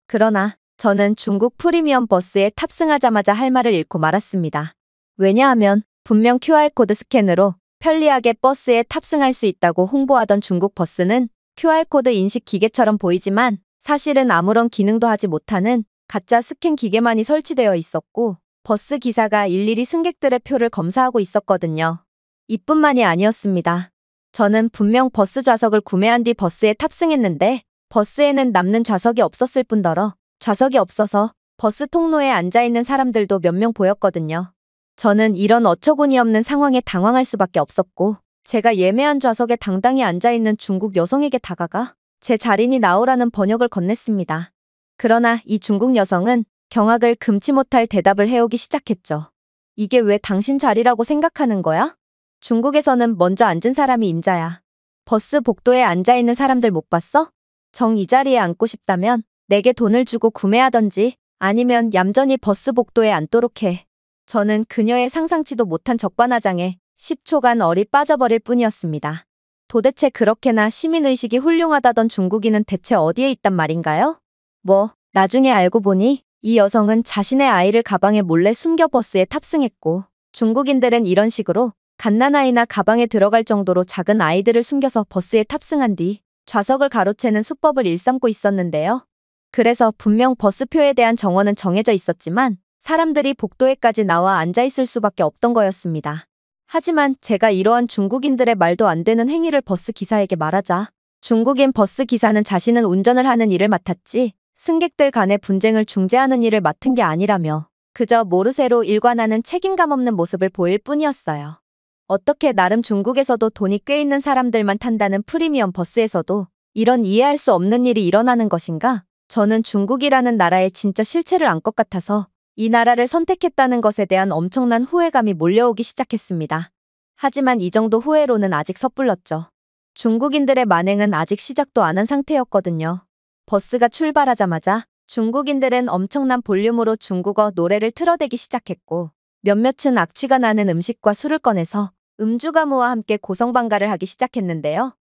그러나 저는 중국 프리미엄 버스에 탑승하자마자 할 말을 잃고 말았습니다. 왜냐하면 분명 QR코드 스캔으로 편리하게 버스에 탑승할 수 있다고 홍보하던 중국 버스는 QR코드 인식 기계처럼 보이지만 사실은 아무런 기능도 하지 못하는 가짜 스캔 기계만이 설치되어 있었고 버스 기사가 일일이 승객들의 표를 검사하고 있었거든요. 이뿐만이 아니었습니다. 저는 분명 버스 좌석을 구매한 뒤 버스에 탑승했는데 버스에는 남는 좌석이 없었을 뿐더러 좌석이 없어서 버스 통로에 앉아있는 사람들도 몇 명 보였거든요. 저는 이런 어처구니 없는 상황에 당황할 수밖에 없었고 제가 예매한 좌석에 당당히 앉아있는 중국 여성에게 다가가 제 자리니 나오라는 번역을 건넸습니다. 그러나 이 중국 여성은 경악을 금치 못할 대답을 해오기 시작했죠. 이게 왜 당신 자리라고 생각하는 거야? 중국에서는 먼저 앉은 사람이 임자야. 버스 복도에 앉아있는 사람들 못 봤어? 정 이 자리에 앉고 싶다면 내게 돈을 주고 구매하던지 아니면 얌전히 버스 복도에 앉도록 해. 저는 그녀의 상상치도 못한 적반하장에 10초간 얼이 빠져버릴 뿐이었습니다. 도대체 그렇게나 시민의식이 훌륭하다던 중국인은 대체 어디에 있단 말인가요? 나중에 알고 보니 이 여성은 자신의 아이를 가방에 몰래 숨겨 버스에 탑승했고 중국인들은 이런 식으로 갓난아이나 가방에 들어갈 정도로 작은 아이들을 숨겨서 버스에 탑승한 뒤 좌석을 가로채는 수법을 일삼고 있었는데요. 그래서 분명 버스표에 대한 정원은 정해져 있었지만 사람들이 복도에까지 나와 앉아있을 수밖에 없던 거였습니다. 하지만 제가 이러한 중국인들의 말도 안 되는 행위를 버스 기사에게 말하자 중국인 버스 기사는 자신은 운전을 하는 일을 맡았지 승객들 간의 분쟁을 중재하는 일을 맡은 게 아니라며 그저 모르쇠로 일관하는 책임감 없는 모습을 보일 뿐이었어요. 어떻게 나름 중국에서도 돈이 꽤 있는 사람들만 탄다는 프리미엄 버스에서도 이런 이해할 수 없는 일이 일어나는 것인가? 저는 중국이라는 나라의 진짜 실체를 안 것 같아서 이 나라를 선택했다는 것에 대한 엄청난 후회감이 몰려오기 시작했습니다. 하지만 이 정도 후회로는 아직 섣불렀죠. 중국인들의 만행은 아직 시작도 안 한 상태였거든요. 버스가 출발하자마자 중국인들은 엄청난 볼륨으로 중국어 노래를 틀어대기 시작했고 몇몇은 악취가 나는 음식과 술을 꺼내서 음주가무와 함께 고성방가를 하기 시작했는데요.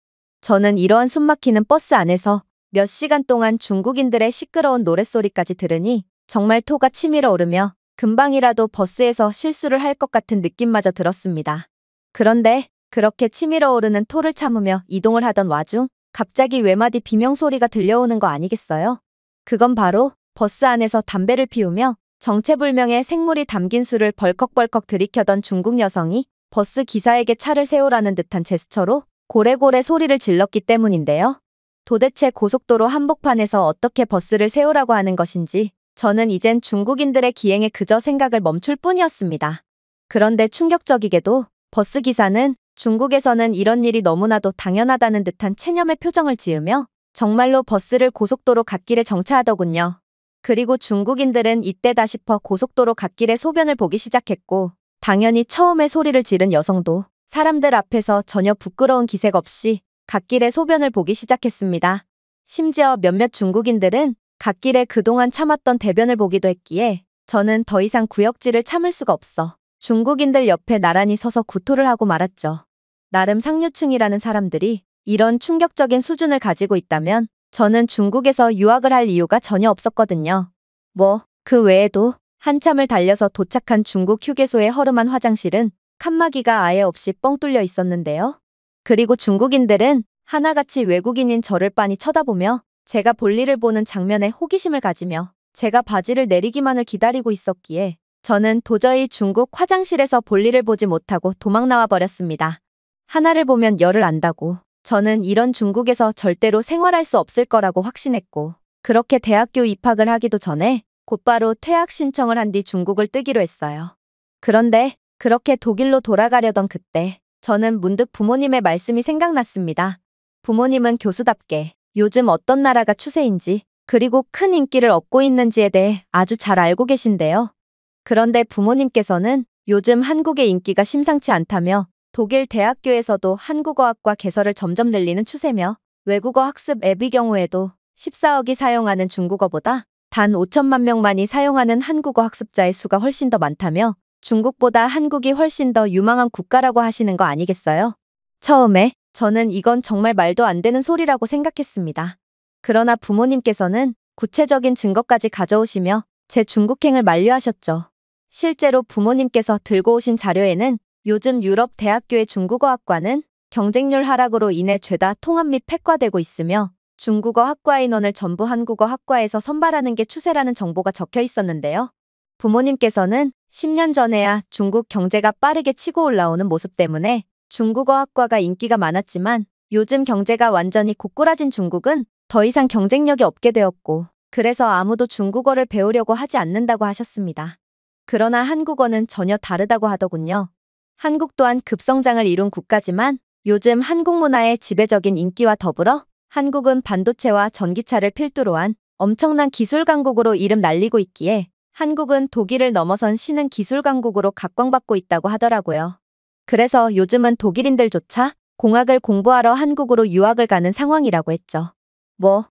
저는 이러한 숨막히는 버스 안에서 몇 시간 동안 중국인들의 시끄러운 노랫소리까지 들으니 정말 토가 치밀어 오르며 금방이라도 버스에서 실수를 할 것 같은 느낌마저 들었습니다. 그런데 그렇게 치밀어 오르는 토를 참으며 이동을 하던 와중 갑자기 외마디 비명 소리가 들려오는 거 아니겠어요? 그건 바로 버스 안에서 담배를 피우며 정체불명의 생물이 담긴 술을 벌컥벌컥 들이켜던 중국 여성이 버스 기사에게 차를 세우라는 듯한 제스처로 고래고래 소리를 질렀기 때문인데요. 도대체 고속도로 한복판에서 어떻게 버스를 세우라고 하는 것인지 저는 이젠 중국인들의 기행에 그저 생각을 멈출 뿐이었습니다. 그런데 충격적이게도 버스 기사는 중국에서는 이런 일이 너무나도 당연하다는 듯한 체념의 표정을 지으며 정말로 버스를 고속도로 갓길에 정차하더군요. 그리고 중국인들은 이때다 싶어 고속도로 갓길에 소변을 보기 시작했고 당연히 처음에 소리를 지른 여성도 사람들 앞에서 전혀 부끄러운 기색 없이 갓길에 소변을 보기 시작했습니다. 심지어 몇몇 중국인들은 갓길에 그동안 참았던 대변을 보기도 했기에 저는 더 이상 구역질을 참을 수가 없어 중국인들 옆에 나란히 서서 구토를 하고 말았죠. 나름 상류층이라는 사람들이 이런 충격적인 수준을 가지고 있다면 저는 중국에서 유학을 할 이유가 전혀 없었거든요. 그 외에도 한참을 달려서 도착한 중국 휴게소의 허름한 화장실은 칸막이가 아예 없이 뻥 뚫려 있었는데요. 그리고 중국인들은 하나같이 외국인인 저를 빤히 쳐다보며 제가 볼일을 보는 장면에 호기심을 가지며 제가 바지를 내리기만을 기다리고 있었기에 저는 도저히 중국 화장실에서 볼일을 보지 못하고 도망 나와 버렸습니다. 하나를 보면 열을 안다고 저는 이런 중국에서 절대로 생활할 수 없을 거라고 확신했고 그렇게 대학교 입학을 하기도 전에 곧바로 퇴학 신청을 한 뒤 중국을 뜨기로 했어요. 그런데 그렇게 독일로 돌아가려던 그때 저는 문득 부모님의 말씀이 생각났습니다. 부모님은 교수답게 요즘 어떤 나라가 추세인지 그리고 큰 인기를 얻고 있는지에 대해 아주 잘 알고 계신데요. 그런데 부모님께서는 요즘 한국의 인기가 심상치 않다며 독일 대학교에서도 한국어학과 개설을 점점 늘리는 추세며 외국어 학습 앱의 경우에도 14억이 사용하는 중국어보다 단 5천만 명만이 사용하는 한국어 학습자의 수가 훨씬 더 많다며 중국보다 한국이 훨씬 더 유망한 국가라고 하시는 거 아니겠어요? 처음에 저는 이건 정말 말도 안 되는 소리라고 생각했습니다. 그러나 부모님께서는 구체적인 증거까지 가져오시며 제 중국행을 만류하셨죠. 실제로 부모님께서 들고 오신 자료에는 요즘 유럽 대학교의 중국어학과는 경쟁률 하락으로 인해 죄다 통합 및 폐과되고 있으며 중국어 학과 인원을 전부 한국어 학과에서 선발하는 게 추세라는 정보가 적혀 있었는데요. 부모님께서는 10년 전에야 중국 경제가 빠르게 치고 올라오는 모습 때문에 중국어 학과가 인기가 많았지만 요즘 경제가 완전히 고꾸라진 중국은 더 이상 경쟁력이 없게 되었고 그래서 아무도 중국어를 배우려고 하지 않는다고 하셨습니다. 그러나 한국어는 전혀 다르다고 하더군요. 한국 또한 급성장을 이룬 국가지만 요즘 한국 문화의 지배적인 인기와 더불어 한국은 반도체와 전기차를 필두로 한 엄청난 기술 강국으로 이름 날리고 있기에 한국은 독일을 넘어선 신흥 기술 강국으로 각광받고 있다고 하더라고요. 그래서 요즘은 독일인들조차 공학을 공부하러 한국으로 유학을 가는 상황이라고 했죠.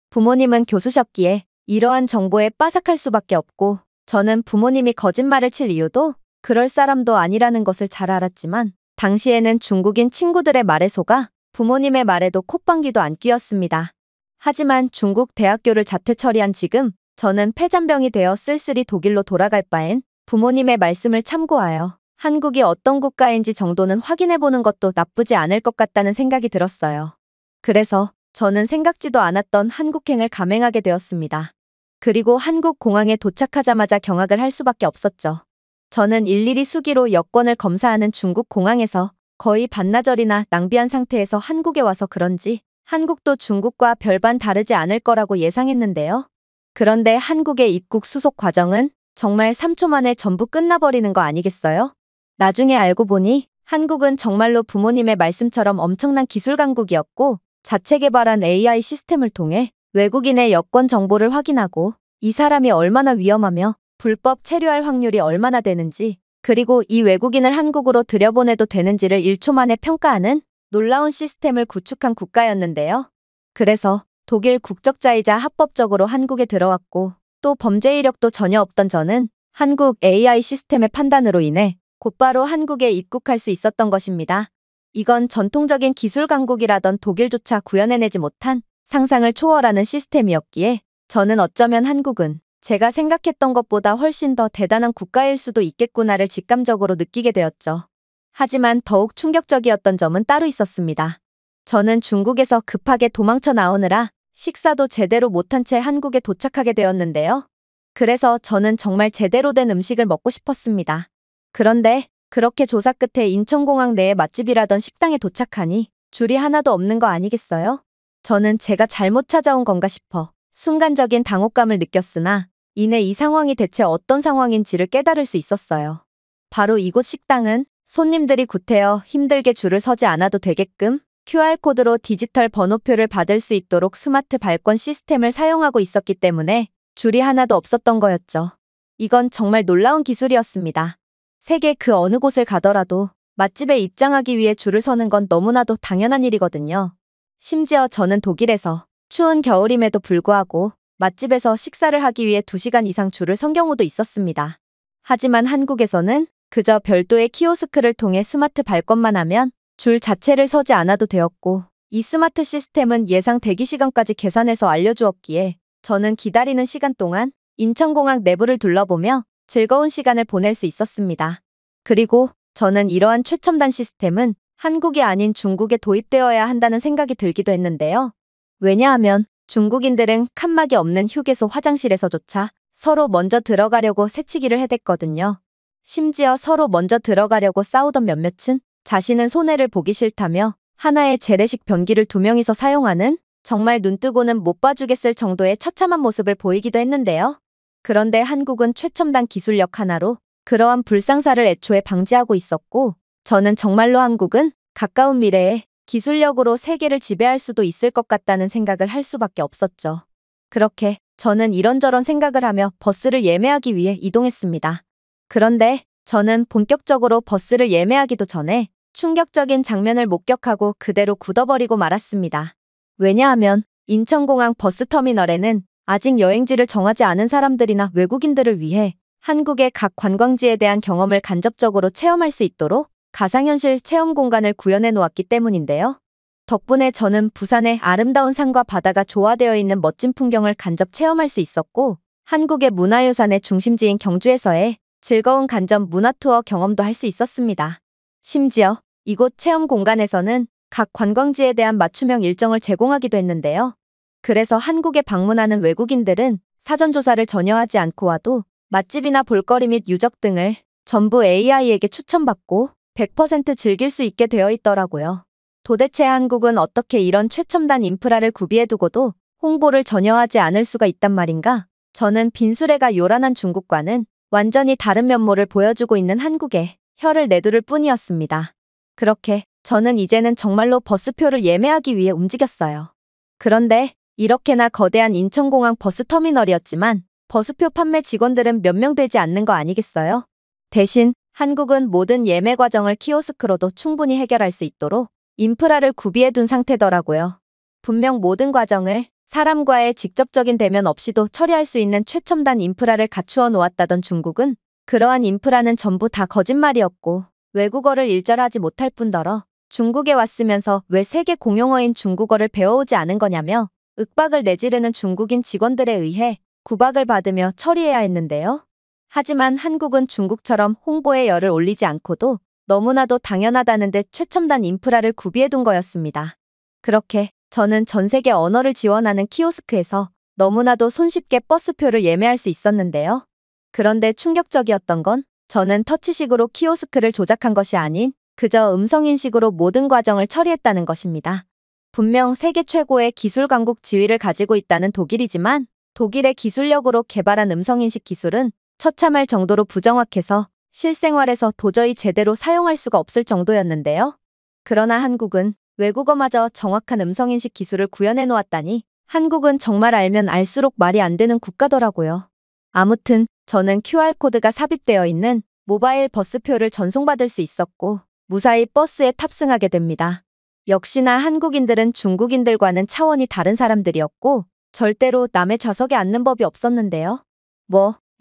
부모님은 교수셨기에 이러한 정보에 빠삭할 수밖에 없고 저는 부모님이 거짓말을 칠 이유도 그럴 사람도 아니라는 것을 잘 알았지만 당시에는 중국인 친구들의 말에 속아 부모님의 말에도 콧방귀도 안 뀌었습니다. 하지만 중국 대학교를 자퇴 처리한 지금 저는 폐잔병이 되어 쓸쓸히 독일로 돌아갈 바엔 부모님의 말씀을 참고하여 한국이 어떤 국가인지 정도는 확인해보는 것도 나쁘지 않을 것 같다는 생각이 들었어요. 그래서 저는 생각지도 않았던 한국행을 감행하게 되었습니다. 그리고 한국 공항에 도착하자마자 경악을 할 수밖에 없었죠. 저는 일일이 수기로 여권을 검사하는 중국 공항에서 거의 반나절이나 낭비한 상태에서 한국에 와서 그런지 한국도 중국과 별반 다르지 않을 거라고 예상했는데요. 그런데 한국의 입국 수속 과정은 정말 3초 만에 전부 끝나버리는 거 아니겠어요? 나중에 알고 보니 한국은 정말로 부모님의 말씀처럼 엄청난 기술 강국이었고 자체 개발한 AI 시스템을 통해 외국인의 여권 정보를 확인하고 이 사람이 얼마나 위험하며 불법 체류할 확률이 얼마나 되는지 그리고 이 외국인을 한국으로 들여보내도 되는지를 1초 만에 평가하는 놀라운 시스템을 구축한 국가였는데요. 그래서 독일 국적자이자 합법적으로 한국에 들어왔고 또 범죄 이력도 전혀 없던 저는 한국 AI 시스템의 판단으로 인해 곧바로 한국에 입국할 수 있었던 것입니다. 이건 전통적인 기술 강국이라던 독일조차 구현해내지 못한 상상을 초월하는 시스템이었기에 저는 어쩌면 한국은 제가 생각했던 것보다 훨씬 더 대단한 국가일 수도 있겠구나를 직감적으로 느끼게 되었죠. 하지만 더욱 충격적이었던 점은 따로 있었습니다. 저는 중국에서 급하게 도망쳐 나오느라 식사도 제대로 못한 채 한국에 도착하게 되었는데요. 그래서 저는 정말 제대로 된 음식을 먹고 싶었습니다. 그런데 그렇게 조사 끝에 인천공항 내의 맛집이라던 식당에 도착하니 줄이 하나도 없는 거 아니겠어요? 저는 제가 잘못 찾아온 건가 싶어 순간적인 당혹감을 느꼈으나 이내 이 상황이 대체 어떤 상황인지를 깨달을 수 있었어요. 바로 이곳 식당은 손님들이 구태여 힘들게 줄을 서지 않아도 되게끔 QR코드로 디지털 번호표를 받을 수 있도록 스마트 발권 시스템을 사용하고 있었기 때문에 줄이 하나도 없었던 거였죠. 이건 정말 놀라운 기술이었습니다. 세계 그 어느 곳을 가더라도 맛집에 입장하기 위해 줄을 서는 건 너무나도 당연한 일이거든요. 심지어 저는 독일에서 추운 겨울임에도 불구하고 맛집에서 식사를 하기 위해 2시간 이상 줄을 선 경우도 있었습니다. 하지만 한국에서는 그저 별도의 키오스크를 통해 스마트 발권만 하면 줄 자체를 서지 않아도 되었고 이 스마트 시스템은 예상 대기 시간까지 계산해서 알려주었기에 저는 기다리는 시간 동안 인천공항 내부를 둘러보며 즐거운 시간을 보낼 수 있었습니다. 그리고 저는 이러한 최첨단 시스템은 한국이 아닌 중국에 도입되어야 한다는 생각이 들기도 했는데요. 왜냐하면 중국인들은 칸막이 없는 휴게소 화장실에서조차 서로 먼저 들어가려고 새치기를 해댔거든요. 심지어 서로 먼저 들어가려고 싸우던 몇몇은 자신은 손해를 보기 싫다며 하나의 재래식 변기를 2명이서 사용하는 정말 눈뜨고는 못 봐주겠을 정도의 처참한 모습을 보이기도 했는데요. 그런데 한국은 최첨단 기술력 하나로 그러한 불상사를 애초에 방지하고 있었고 저는 정말로 한국은 가까운 미래에 기술력으로 세계를 지배할 수도 있을 것 같다는 생각을 할 수밖에 없었죠. 그렇게 저는 이런저런 생각을 하며 버스를 예매하기 위해 이동했습니다. 그런데 저는 본격적으로 버스를 예매하기도 전에 충격적인 장면을 목격하고 그대로 굳어버리고 말았습니다. 왜냐하면 인천공항 버스터미널에는 아직 여행지를 정하지 않은 사람들이나 외국인들을 위해 한국의 각 관광지에 대한 경험을 간접적으로 체험할 수 있도록 가상현실 체험 공간을 구현해 놓았기 때문인데요. 덕분에 저는 부산의 아름다운 산과 바다가 조화되어 있는 멋진 풍경을 간접 체험할 수 있었고 한국의 문화유산의 중심지인 경주에서의 즐거운 간접 문화투어 경험도 할 수 있었습니다. 심지어 이곳 체험 공간에서는 각 관광지에 대한 맞춤형 일정을 제공하기도 했는데요. 그래서 한국에 방문하는 외국인들은 사전조사를 전혀 하지 않고 와도 맛집이나 볼거리 및 유적 등을 전부 AI에게 추천받고 100% 즐길 수 있게 되어 있더라고요. 도대체 한국은 어떻게 이런 최첨단 인프라를 구비해두고도 홍보를 전혀 하지 않을 수가 있단 말인가? 저는 빈수레가 요란한 중국과는 완전히 다른 면모를 보여주고 있는 한국에 혀를 내두를 뿐이었습니다. 그렇게 저는 이제는 정말로 버스표를 예매하기 위해 움직였어요. 그런데 이렇게나 거대한 인천공항 버스터미널이었지만 버스표 판매 직원들은 몇 명 되지 않는 거 아니겠어요? 대신 한국은 모든 예매 과정을 키오스크로도 충분히 해결할 수 있도록 인프라를 구비해둔 상태더라고요. 분명 모든 과정을 사람과의 직접적인 대면 없이도 처리할 수 있는 최첨단 인프라를 갖추어 놓았다던 중국은 그러한 인프라는 전부 다 거짓말이었고 외국어를 일절하지 못할 뿐더러 중국에 왔으면서 왜 세계 공용어인 중국어를 배워오지 않은 거냐며 윽박을 내지르는 중국인 직원들에 의해 구박을 받으며 처리해야 했는데요. 하지만 한국은 중국처럼 홍보에 열을 올리지 않고도 너무나도 당연하다는 듯 최첨단 인프라를 구비해둔 거였습니다. 그렇게 저는 전 세계 언어를 지원하는 키오스크에서 너무나도 손쉽게 버스표를 예매할 수 있었는데요. 그런데 충격적이었던 건 저는 터치식으로 키오스크를 조작한 것이 아닌 그저 음성인식으로 모든 과정을 처리했다는 것입니다. 분명 세계 최고의 기술 강국 지위를 가지고 있다는 독일이지만 독일의 기술력으로 개발한 음성인식 기술은 처참할 정도로 부정확해서 실생활에서 도저히 제대로 사용할 수가 없을 정도였는데요. 그러나 한국은 외국어마저 정확한 음성인식 기술을 구현해 놓았다니 한국은 정말 알면 알수록 말이 안 되는 국가더라고요. 아무튼 저는 QR코드가 삽입되어 있는 모바일 버스표를 전송받을 수 있었고 무사히 버스에 탑승하게 됩니다. 역시나 한국인들은 중국인들과는 차원이 다른 사람들이었고 절대로 남의 좌석에 앉는 법이 없었는데요.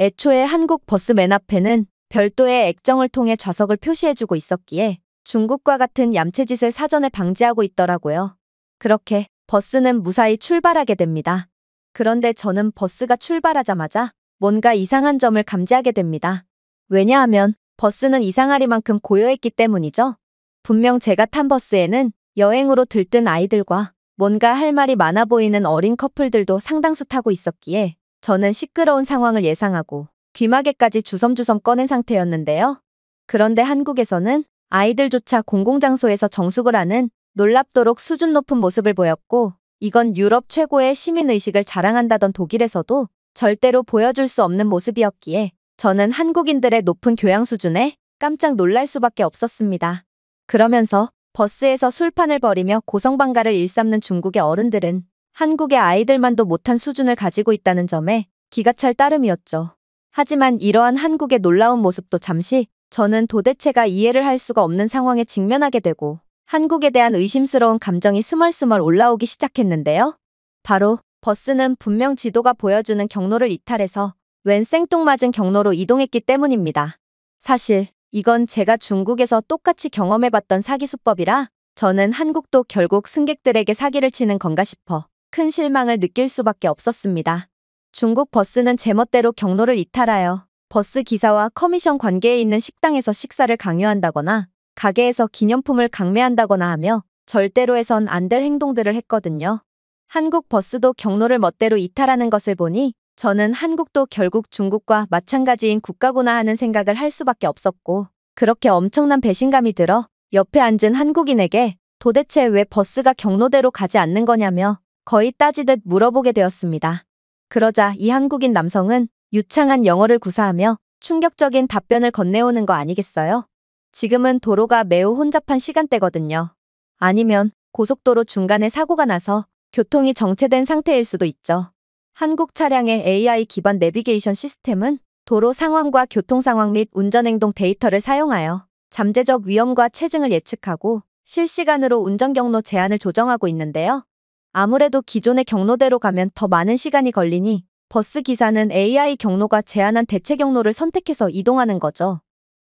애초에 한국 버스 맨 앞에는 별도의 액정을 통해 좌석을 표시해주고 있었기에 중국과 같은 얌체짓을 사전에 방지하고 있더라고요. 그렇게 버스는 무사히 출발하게 됩니다. 그런데 저는 버스가 출발하자마자 뭔가 이상한 점을 감지하게 됩니다. 왜냐하면 버스는 이상하리만큼 고요했기 때문이죠. 분명 제가 탄 버스에는 여행으로 들뜬 아이들과 뭔가 할 말이 많아 보이는 어린 커플들도 상당수 타고 있었기에 저는 시끄러운 상황을 예상하고 귀마개까지 주섬주섬 꺼낸 상태였는데요. 그런데 한국에서는 아이들조차 공공장소에서 정숙을 하는 놀랍도록 수준 높은 모습을 보였고, 이건 유럽 최고의 시민의식을 자랑한다던 독일에서도 절대로 보여줄 수 없는 모습이었기에 저는 한국인들의 높은 교양 수준에 깜짝 놀랄 수밖에 없었습니다. 그러면서 버스에서 술판을 벌이며 고성방가를 일삼는 중국의 어른들은 한국의 아이들만도 못한 수준을 가지고 있다는 점에 기가 찰 따름이었죠. 하지만 이러한 한국의 놀라운 모습도 잠시 저는 도대체가 이해를 할 수가 없는 상황에 직면하게 되고 한국에 대한 의심스러운 감정이 스멀스멀 올라오기 시작했는데요. 바로 버스는 분명 지도가 보여주는 경로를 이탈해서 웬 생뚱맞은 경로로 이동했기 때문입니다. 사실 이건 제가 중국에서 똑같이 경험해봤던 사기 수법이라 저는 한국도 결국 승객들에게 사기를 치는 건가 싶어 큰 실망을 느낄 수밖에 없었습니다. 중국 버스는 제멋대로 경로를 이탈하여 버스 기사와 커미션 관계에 있는 식당에서 식사를 강요한다거나 가게에서 기념품을 강매한다거나 하며 절대로 해선 안 될 행동들을 했거든요. 한국 버스도 경로를 멋대로 이탈하는 것을 보니 저는 한국도 결국 중국과 마찬가지인 국가구나 하는 생각을 할 수밖에 없었고, 그렇게 엄청난 배신감이 들어 옆에 앉은 한국인에게 도대체 왜 버스가 경로대로 가지 않는 거냐며 거의 따지듯 물어보게 되었습니다. 그러자 이 한국인 남성은 유창한 영어를 구사하며 충격적인 답변을 건네오는 거 아니겠어요? 지금은 도로가 매우 혼잡한 시간대거든요. 아니면 고속도로 중간에 사고가 나서 교통이 정체된 상태일 수도 있죠. 한국 차량의 AI 기반 내비게이션 시스템은 도로 상황과 교통 상황 및 운전행동 데이터를 사용하여 잠재적 위험과 체증을 예측하고 실시간으로 운전 경로 제한을 조정하고 있는데요. 아무래도 기존의 경로대로 가면 더 많은 시간이 걸리니 버스 기사는 AI 경로가 제한한 대체 경로를 선택해서 이동하는 거죠.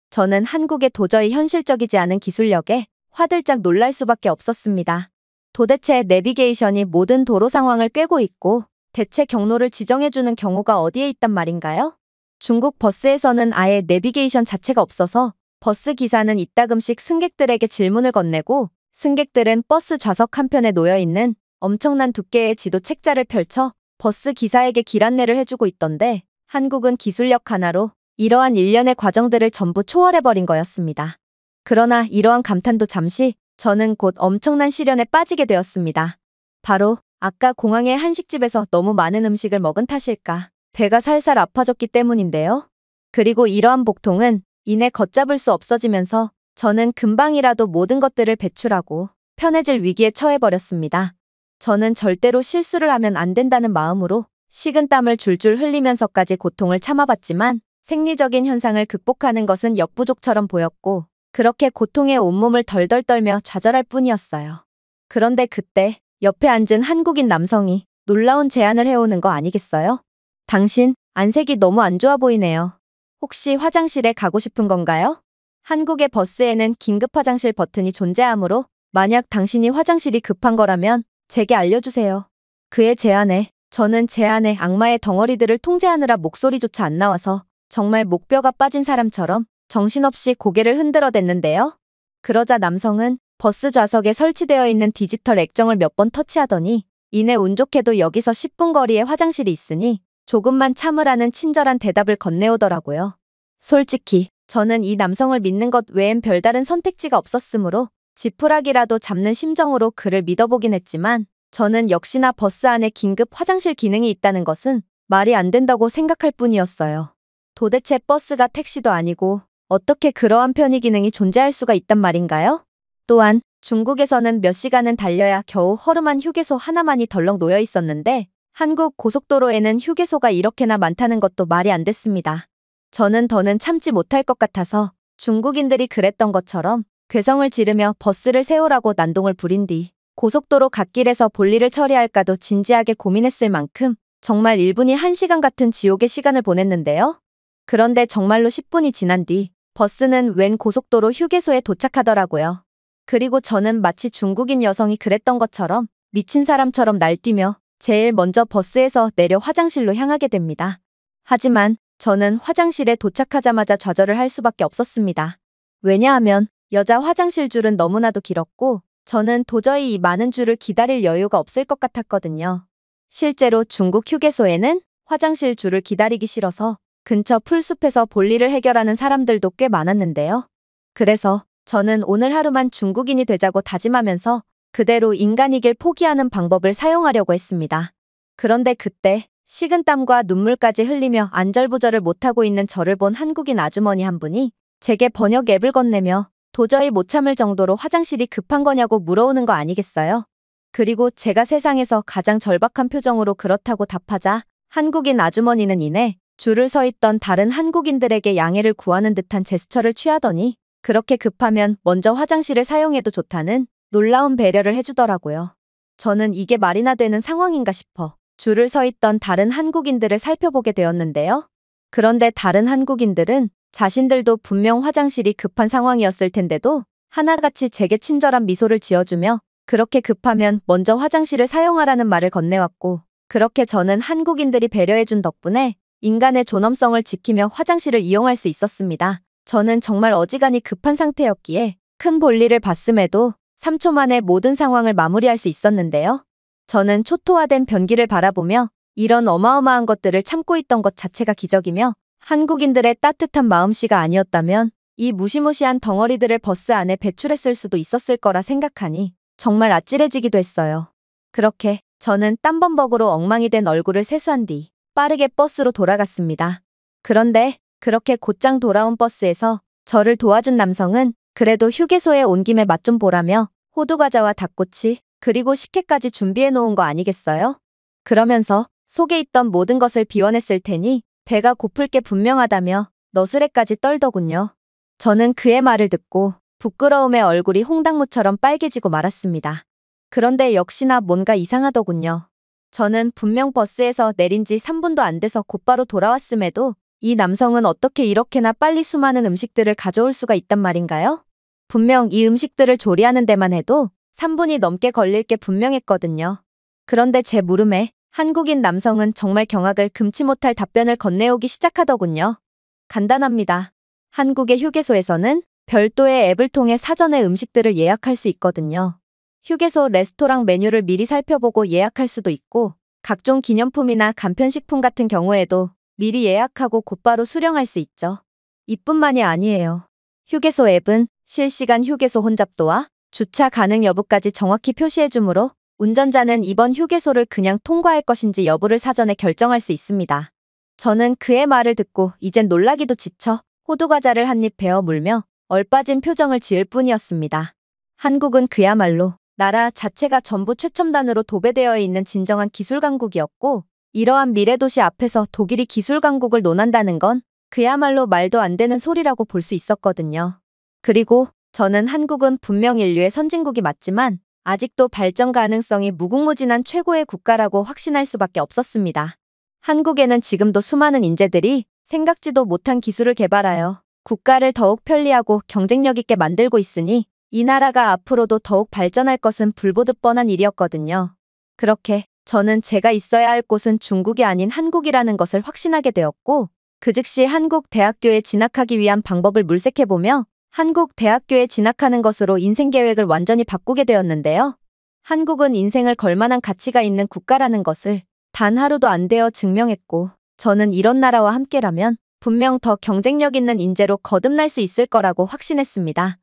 저는 한국의 도저히 현실적이지 않은 기술력에 화들짝 놀랄 수밖에 없었습니다. 도대체 내비게이션이 모든 도로 상황을 꿰고 있고 대체 경로를 지정해주는 경우가 어디에 있단 말인가요? 중국 버스에서는 아예 내비게이션 자체가 없어서 버스 기사는 이따금씩 승객들에게 질문을 건네고 승객들은 버스 좌석 한편에 놓여있는 엄청난 두께의 지도 책자를 펼쳐 버스 기사에게 길 안내를 해주고 있던데 한국은 기술력 하나로 이러한 일련의 과정들을 전부 초월해버린 거였습니다. 그러나 이러한 감탄도 잠시 저는 곧 엄청난 시련에 빠지게 되었습니다. 바로 아까 공항의 한식집에서 너무 많은 음식을 먹은 탓일까 배가 살살 아파졌기 때문인데요. 그리고 이러한 복통은 이내 걷잡을 수 없어지면서 저는 금방이라도 모든 것들을 배출하고 편해질 위기에 처해버렸습니다. 저는 절대로 실수를 하면 안 된다는 마음으로 식은땀을 줄줄 흘리면서까지 고통을 참아봤지만 생리적인 현상을 극복하는 것은 역부족처럼 보였고 그렇게 고통에 온몸을 덜덜 떨며 좌절할 뿐이었어요. 그런데 그때 옆에 앉은 한국인 남성이 놀라운 제안을 해오는 거 아니겠어요? 당신 안색이 너무 안 좋아 보이네요. 혹시 화장실에 가고 싶은 건가요? 한국의 버스에는 긴급 화장실 버튼이 존재하므로 만약 당신이 화장실이 급한 거라면 제게 알려주세요. 그의 제안에 저는 제 안에 악마의 덩어리들을 통제하느라 목소리조차 안 나와서 정말 목뼈가 빠진 사람처럼 정신없이 고개를 흔들어댔는데요. 그러자 남성은 버스 좌석에 설치되어 있는 디지털 액정을 몇 번 터치하더니 이내 운 좋게도 여기서 10분 거리에 화장실이 있으니 조금만 참으라는 친절한 대답을 건네오더라고요. 솔직히 저는 이 남성을 믿는 것 외엔 별다른 선택지가 없었으므로 지푸라기라도 잡는 심정으로 그를 믿어보긴 했지만 저는 역시나 버스 안에 긴급 화장실 기능이 있다는 것은 말이 안 된다고 생각할 뿐이었어요. 도대체 버스가 택시도 아니고 어떻게 그러한 편의 기능이 존재할 수가 있단 말인가요? 또한 중국에서는 몇 시간은 달려야 겨우 허름한 휴게소 하나만이 덜렁 놓여 있었는데 한국 고속도로에는 휴게소가 이렇게나 많다는 것도 말이 안 됐습니다. 저는 더는 참지 못할 것 같아서 중국인들이 그랬던 것처럼 괴성을 지르며 버스를 세우라고 난동을 부린 뒤 고속도로 갓길에서 볼일을 처리할까도 진지하게 고민했을 만큼 정말 1분이 1시간 같은 지옥의 시간을 보냈는데요. 그런데 정말로 10분이 지난 뒤 버스는 웬 고속도로 휴게소에 도착하더라고요. 그리고 저는 마치 중국인 여성이 그랬던 것처럼 미친 사람처럼 날뛰며 제일 먼저 버스에서 내려 화장실로 향하게 됩니다. 하지만 저는 화장실에 도착하자마자 좌절을 할 수밖에 없었습니다. 왜냐하면 여자 화장실 줄은 너무나도 길었고 저는 도저히 이 많은 줄을 기다릴 여유가 없을 것 같았거든요. 실제로 중국 휴게소에는 화장실 줄을 기다리기 싫어서 근처 풀숲에서 볼일을 해결하는 사람들도 꽤 많았는데요. 그래서 저는 오늘 하루만 중국인이 되자고 다짐하면서 그대로 인간이길 포기하는 방법을 사용하려고 했습니다. 그런데 그때 식은땀과 눈물까지 흘리며 안절부절을 못하고 있는 저를 본 한국인 아주머니 한 분이 제게 번역 앱을 건네며 도저히 못 참을 정도로 화장실이 급한 거냐고 물어오는 거 아니겠어요? 그리고 제가 세상에서 가장 절박한 표정으로 그렇다고 답하자 한국인 아주머니는 이내 줄을 서 있던 다른 한국인들에게 양해를 구하는 듯한 제스처를 취하더니 그렇게 급하면 먼저 화장실을 사용해도 좋다는 놀라운 배려를 해주더라고요. 저는 이게 말이나 되는 상황인가 싶어 줄을 서 있던 다른 한국인들을 살펴보게 되었는데요. 그런데 다른 한국인들은 자신들도 분명 화장실이 급한 상황이었을 텐데도 하나같이 제게 친절한 미소를 지어주며 그렇게 급하면 먼저 화장실을 사용하라는 말을 건네왔고 그렇게 저는 한국인들이 배려해준 덕분에 인간의 존엄성을 지키며 화장실을 이용할 수 있었습니다. 저는 정말 어지간히 급한 상태였기에 큰 볼일을 봤음에도 3초 만에 모든 상황을 마무리할 수 있었는데요. 저는 초토화된 변기를 바라보며 이런 어마어마한 것들을 참고 있던 것 자체가 기적이며 한국인들의 따뜻한 마음씨가 아니었다면 이 무시무시한 덩어리들을 버스 안에 배출했을 수도 있었을 거라 생각하니 정말 아찔해지기도 했어요. 그렇게 저는 땀범벅으로 엉망이 된 얼굴을 세수한 뒤 빠르게 버스로 돌아갔습니다. 그런데 그렇게 곧장 돌아온 버스에서 저를 도와준 남성은 그래도 휴게소에 온 김에 맛 좀 보라며 호두과자와 닭꼬치 그리고 식혜까지 준비해 놓은 거 아니겠어요? 그러면서 속에 있던 모든 것을 비워냈을 테니 배가 고플 게 분명하다며 너스레까지 떨더군요. 저는 그의 말을 듣고 부끄러움에 얼굴이 홍당무처럼 빨개지고 말았습니다. 그런데 역시나 뭔가 이상하더군요. 저는 분명 버스에서 내린 지 3분도 안 돼서 곧바로 돌아왔음에도 이 남성은 어떻게 이렇게나 빨리 수많은 음식들을 가져올 수가 있단 말인가요? 분명 이 음식들을 조리하는 데만 해도 3분이 넘게 걸릴 게 분명했거든요. 그런데 제 물음에 한국인 남성은 정말 경악을 금치 못할 답변을 건네오기 시작하더군요. 간단합니다. 한국의 휴게소에서는 별도의 앱을 통해 사전에 음식들을 예약할 수 있거든요. 휴게소 레스토랑 메뉴를 미리 살펴보고 예약할 수도 있고 각종 기념품이나 간편식품 같은 경우에도 미리 예약하고 곧바로 수령할 수 있죠. 이뿐만이 아니에요. 휴게소 앱은 실시간 휴게소 혼잡도와 주차 가능 여부까지 정확히 표시해주므로 운전자는 이번 휴게소를 그냥 통과할 것인지 여부를 사전에 결정할 수 있습니다. 저는 그의 말을 듣고 이젠 놀라기도 지쳐 호두과자를 한 입 베어 물며 얼빠진 표정을 지을 뿐이었습니다. 한국은 그야말로 나라 자체가 전부 최첨단으로 도배되어 있는 진정한 기술 강국이었고 이러한 미래도시 앞에서 독일이 기술 강국을 논한다는 건 그야말로 말도 안 되는 소리라고 볼 수 있었거든요. 그리고 저는 한국은 분명 인류의 선진국이 맞지만 아직도 발전 가능성이 무궁무진한 최고의 국가라고 확신할 수밖에 없었습니다. 한국에는 지금도 수많은 인재들이 생각지도 못한 기술을 개발하여 국가를 더욱 편리하고 경쟁력 있게 만들고 있으니 이 나라가 앞으로도 더욱 발전할 것은 불보듯 뻔한 일이었거든요. 그렇게 저는 제가 있어야 할 곳은 중국이 아닌 한국이라는 것을 확신하게 되었고 그 즉시 한국 대학교에 진학하기 위한 방법을 물색해보며 한국 대학교에 진학하는 것으로 인생 계획을 완전히 바꾸게 되었는데요. 한국은 인생을 걸만한 가치가 있는 국가라는 것을 단 하루도 안 되어 증명했고 저는 이런 나라와 함께라면 분명 더 경쟁력 있는 인재로 거듭날 수 있을 거라고 확신했습니다.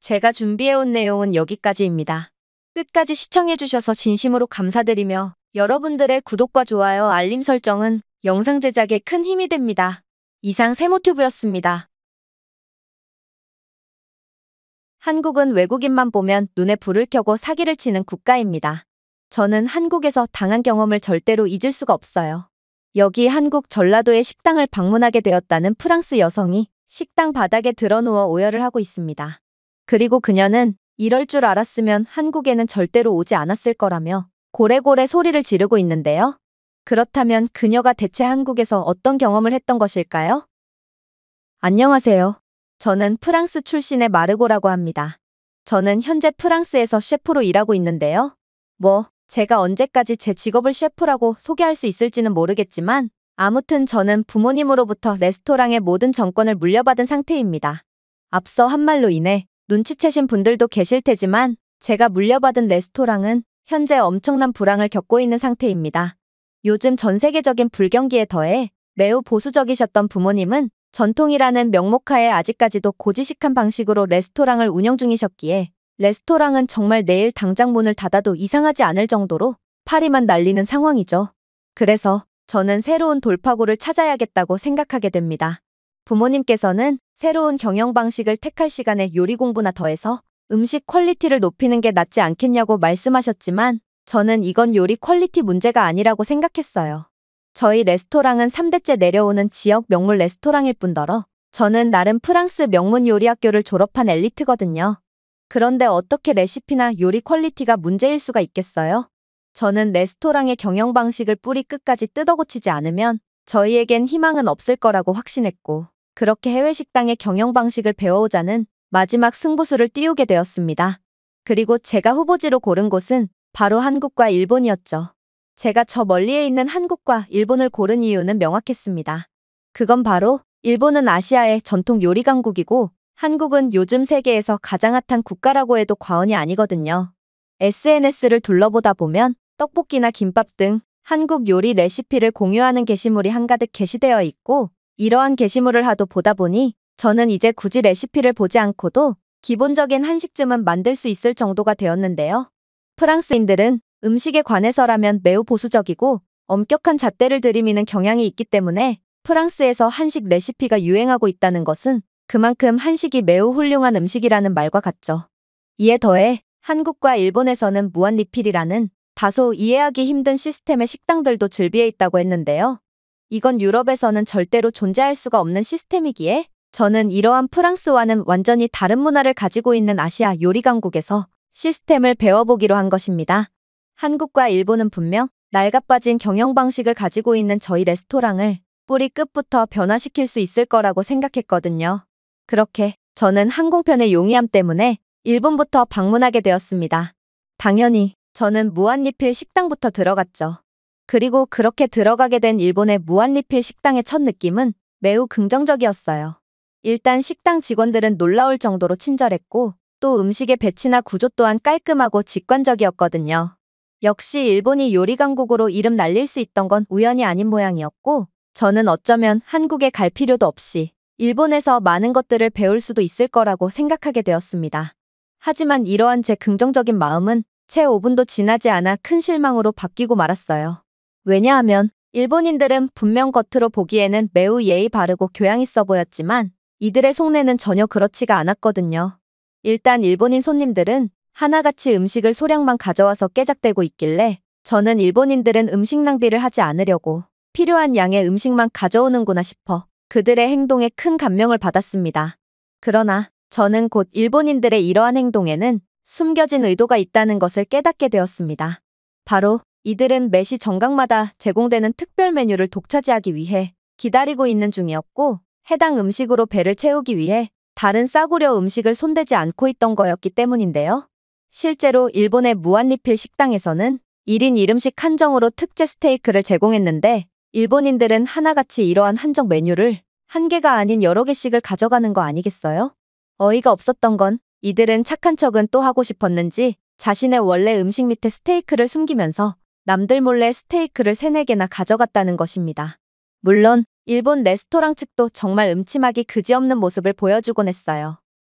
제가 준비해온 내용은 여기까지입니다. 끝까지 시청해주셔서 진심으로 감사드리며 여러분들의 구독과 좋아요, 알림 설정은 영상 제작에 큰 힘이 됩니다. 이상 세모튜브였습니다. 한국은 외국인만 보면 눈에 불을 켜고 사기를 치는 국가입니다. 저는 한국에서 당한 경험을 절대로 잊을 수가 없어요. 여기 한국 전라도의 식당을 방문하게 되었다는 프랑스 여성이 식당 바닥에 드러누워 오열을 하고 있습니다. 그리고 그녀는 이럴 줄 알았으면 한국에는 절대로 오지 않았을 거라며 고래고래 소리를 지르고 있는데요. 그렇다면 그녀가 대체 한국에서 어떤 경험을 했던 것일까요? 안녕하세요. 저는 프랑스 출신의 마르고라고 합니다. 저는 현재 프랑스에서 셰프로 일하고 있는데요. 제가 언제까지 제 직업을 셰프라고 소개할 수 있을지는 모르겠지만 아무튼 저는 부모님으로부터 레스토랑의 모든 정권을 물려받은 상태입니다. 앞서 한 말로 인해 눈치채신 분들도 계실 테지만 제가 물려받은 레스토랑은 현재 엄청난 불황을 겪고 있는 상태입니다. 요즘 전 세계적인 불경기에 더해 매우 보수적이셨던 부모님은 전통이라는 명목하에 아직까지도 고지식한 방식으로 레스토랑을 운영 중이셨기에 레스토랑은 정말 내일 당장 문을 닫아도 이상하지 않을 정도로 파리만 날리는 상황이죠. 그래서 저는 새로운 돌파구를 찾아야겠다고 생각하게 됩니다. 부모님께서는 새로운 경영 방식을 택할 시간에 요리 공부나 더해서 음식 퀄리티를 높이는 게 낫지 않겠냐고 말씀하셨지만 저는 이건 요리 퀄리티 문제가 아니라고 생각했어요. 저희 레스토랑은 3대째 내려오는 지역 명물 레스토랑일 뿐더러 저는 나름 프랑스 명문 요리 학교를 졸업한 엘리트거든요. 그런데 어떻게 레시피나 요리 퀄리티가 문제일 수가 있겠어요? 저는 레스토랑의 경영 방식을 뿌리 끝까지 뜯어고치지 않으면 저희에겐 희망은 없을 거라고 확신했고 그렇게 해외 식당의 경영 방식을 배워오자는 마지막 승부수를 띄우게 되었습니다. 그리고 제가 후보지로 고른 곳은 바로 한국과 일본이었죠. 제가 저 멀리에 있는 한국과 일본을 고른 이유는 명확했습니다. 그건 바로 일본은 아시아의 전통 요리 강국이고 한국은 요즘 세계에서 가장 핫한 국가라고 해도 과언이 아니거든요. SNS를 둘러보다 보면 떡볶이나 김밥 등 한국 요리 레시피를 공유하는 게시물이 한가득 게시되어 있고 이러한 게시물을 하도 보다 보니 저는 이제 굳이 레시피를 보지 않고도 기본적인 한식쯤은 만들 수 있을 정도가 되었는데요. 프랑스인들은 음식에 관해서라면 매우 보수적이고 엄격한 잣대를 들이미는 경향이 있기 때문에 프랑스에서 한식 레시피가 유행하고 있다는 것은 그만큼 한식이 매우 훌륭한 음식이라는 말과 같죠. 이에 더해 한국과 일본에서는 무한리필이라는 다소 이해하기 힘든 시스템의 식당들도 즐비해 있다고 했는데요. 이건 유럽에서는 절대로 존재할 수가 없는 시스템이기에 저는 이러한 프랑스와는 완전히 다른 문화를 가지고 있는 아시아 요리 강국에서 시스템을 배워보기로 한 것입니다. 한국과 일본은 분명 낡아빠진 경영 방식을 가지고 있는 저희 레스토랑을 뿌리 끝부터 변화시킬 수 있을 거라고 생각했거든요. 그렇게 저는 항공편의 용이함 때문에 일본부터 방문하게 되었습니다. 당연히 저는 무한리필 식당부터 들어갔죠. 그리고 그렇게 들어가게 된 일본의 무한리필 식당의 첫 느낌은 매우 긍정적이었어요. 일단 식당 직원들은 놀라울 정도로 친절했고 또 음식의 배치나 구조 또한 깔끔하고 직관적이었거든요. 역시 일본이 요리 강국으로 이름 날릴 수 있던 건 우연이 아닌 모양이었고 저는 어쩌면 한국에 갈 필요도 없이 일본에서 많은 것들을 배울 수도 있을 거라고 생각하게 되었습니다. 하지만 이러한 제 긍정적인 마음은 채 5분도 지나지 않아 큰 실망으로 바뀌고 말았어요. 왜냐하면 일본인들은 분명 겉으로 보기에는 매우 예의 바르고 교양 있어 보였지만 이들의 속내는 전혀 그렇지가 않았거든요. 일단 일본인 손님들은 하나같이 음식을 소량만 가져와서 깨작대고 있길래 저는 일본인들은 음식 낭비를 하지 않으려고 필요한 양의 음식만 가져오는구나 싶어 그들의 행동에 큰 감명을 받았습니다. 그러나 저는 곧 일본인들의 이러한 행동에는 숨겨진 의도가 있다는 것을 깨닫게 되었습니다. 바로 이들은 매시 정각마다 제공되는 특별 메뉴를 독차지하기 위해 기다리고 있는 중이었고 해당 음식으로 배를 채우기 위해 다른 싸구려 음식을 손대지 않고 있던 거였기 때문인데요. 실제로 일본의 무한리필 식당에서는 1인 1음식 한정으로 특제 스테이크를 제공했는데 일본인들은 하나같이 이러한 한정 메뉴를 한 개가 아닌 여러 개씩을 가져가는 거 아니겠어요? 어이가 없었던 건 이들은 착한 척은 또 하고 싶었는지 자신의 원래 음식 밑에 스테이크를 숨기면서 남들 몰래 스테이크를 3, 4개나 가져갔다는 것입니다. 물론 일본 레스토랑 측도 정말 음침하기 그지없는 모습을 보여주곤 했어요.